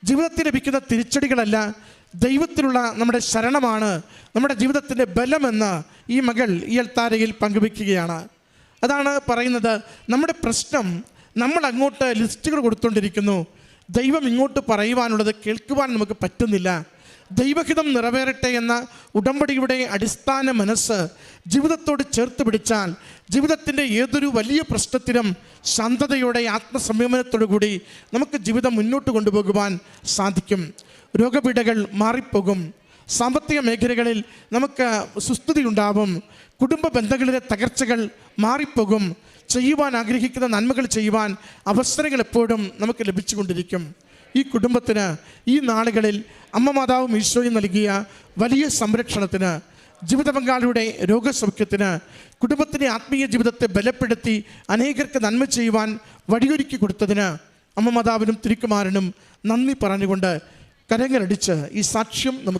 ജീവിതത്തിൽ ലഭിക്കുന്ന തിരിച്ചടികളല്ല, ദൈവത്തിലുള്ള നമ്മുടെ ശരണമാണ് നമ്മുടെ ജീവിതത്തിൻ്റെ ബലമെന്ന് ഈ മകൾ ഈ അൾത്താരയിൽ പങ്കുവയ്ക്കുകയാണ്. അതാണ് പറയുന്നത്, നമ്മുടെ പ്രശ്നം നമ്മൾ അങ്ങോട്ട് ലിസ്റ്റുകൾ കൊടുത്തുകൊണ്ടിരിക്കുന്നു, ദൈവം ഇങ്ങോട്ട് പറയുവാനുള്ളത് കേൾക്കുവാൻ നമുക്ക് പറ്റുന്നില്ല. ദൈവഹിതം നിറവേറട്ടെ എന്ന ഉടമ്പടിയുടെ അടിസ്ഥാന മനസ്സ് ജീവിതത്തോട് ചേർത്ത് പിടിച്ചാൽ ജീവിതത്തിൻ്റെ ഏതൊരു വലിയ പ്രശ്നത്തിനും ശാന്തതയോടെ, ആത്മസംയമനത്തോടു കൂടി നമുക്ക് ജീവിതം മുന്നോട്ട് കൊണ്ടുപോകുവാൻ സാധിക്കും. രോഗപീഠകൾ മാറിപ്പോകും, സാമ്പത്തിക മേഖലകളിൽ നമുക്ക് സുസ്ഥിതി ഉണ്ടാവും. കുടുംബ ബന്ധങ്ങളിലെ തകർച്ചകൾ മാറിപ്പോകും. ചെയ്യുവാൻ ആഗ്രഹിക്കുന്ന നന്മകൾ ചെയ്യുവാൻ അവസരങ്ങൾ എപ്പോഴും നമുക്ക് ലഭിച്ചുകൊണ്ടിരിക്കും. ഈ കുടുംബത്തിന് ഈ നാളുകളിൽ അമ്മ മാതാവും ഈശോയും നൽകിയ വലിയ സംരക്ഷണത്തിന്, ജീവിത പങ്കാളിയുടെ രോഗസൗഖ്യത്തിന്, കുടുംബത്തിൻ്റെ ആത്മീയ ജീവിതത്തെ ബലപ്പെടുത്തി അനേകർക്ക് നന്മ ചെയ്യുവാൻ വഴിയൊരുക്കി കൊടുത്തതിന് അമ്മ മാതാവിനും തിരുക്കുമാരനും നന്ദി പറഞ്ഞുകൊണ്ട് കരങ്ങളടിച്ച് ഈ സാക്ഷ്യം നമുക്ക്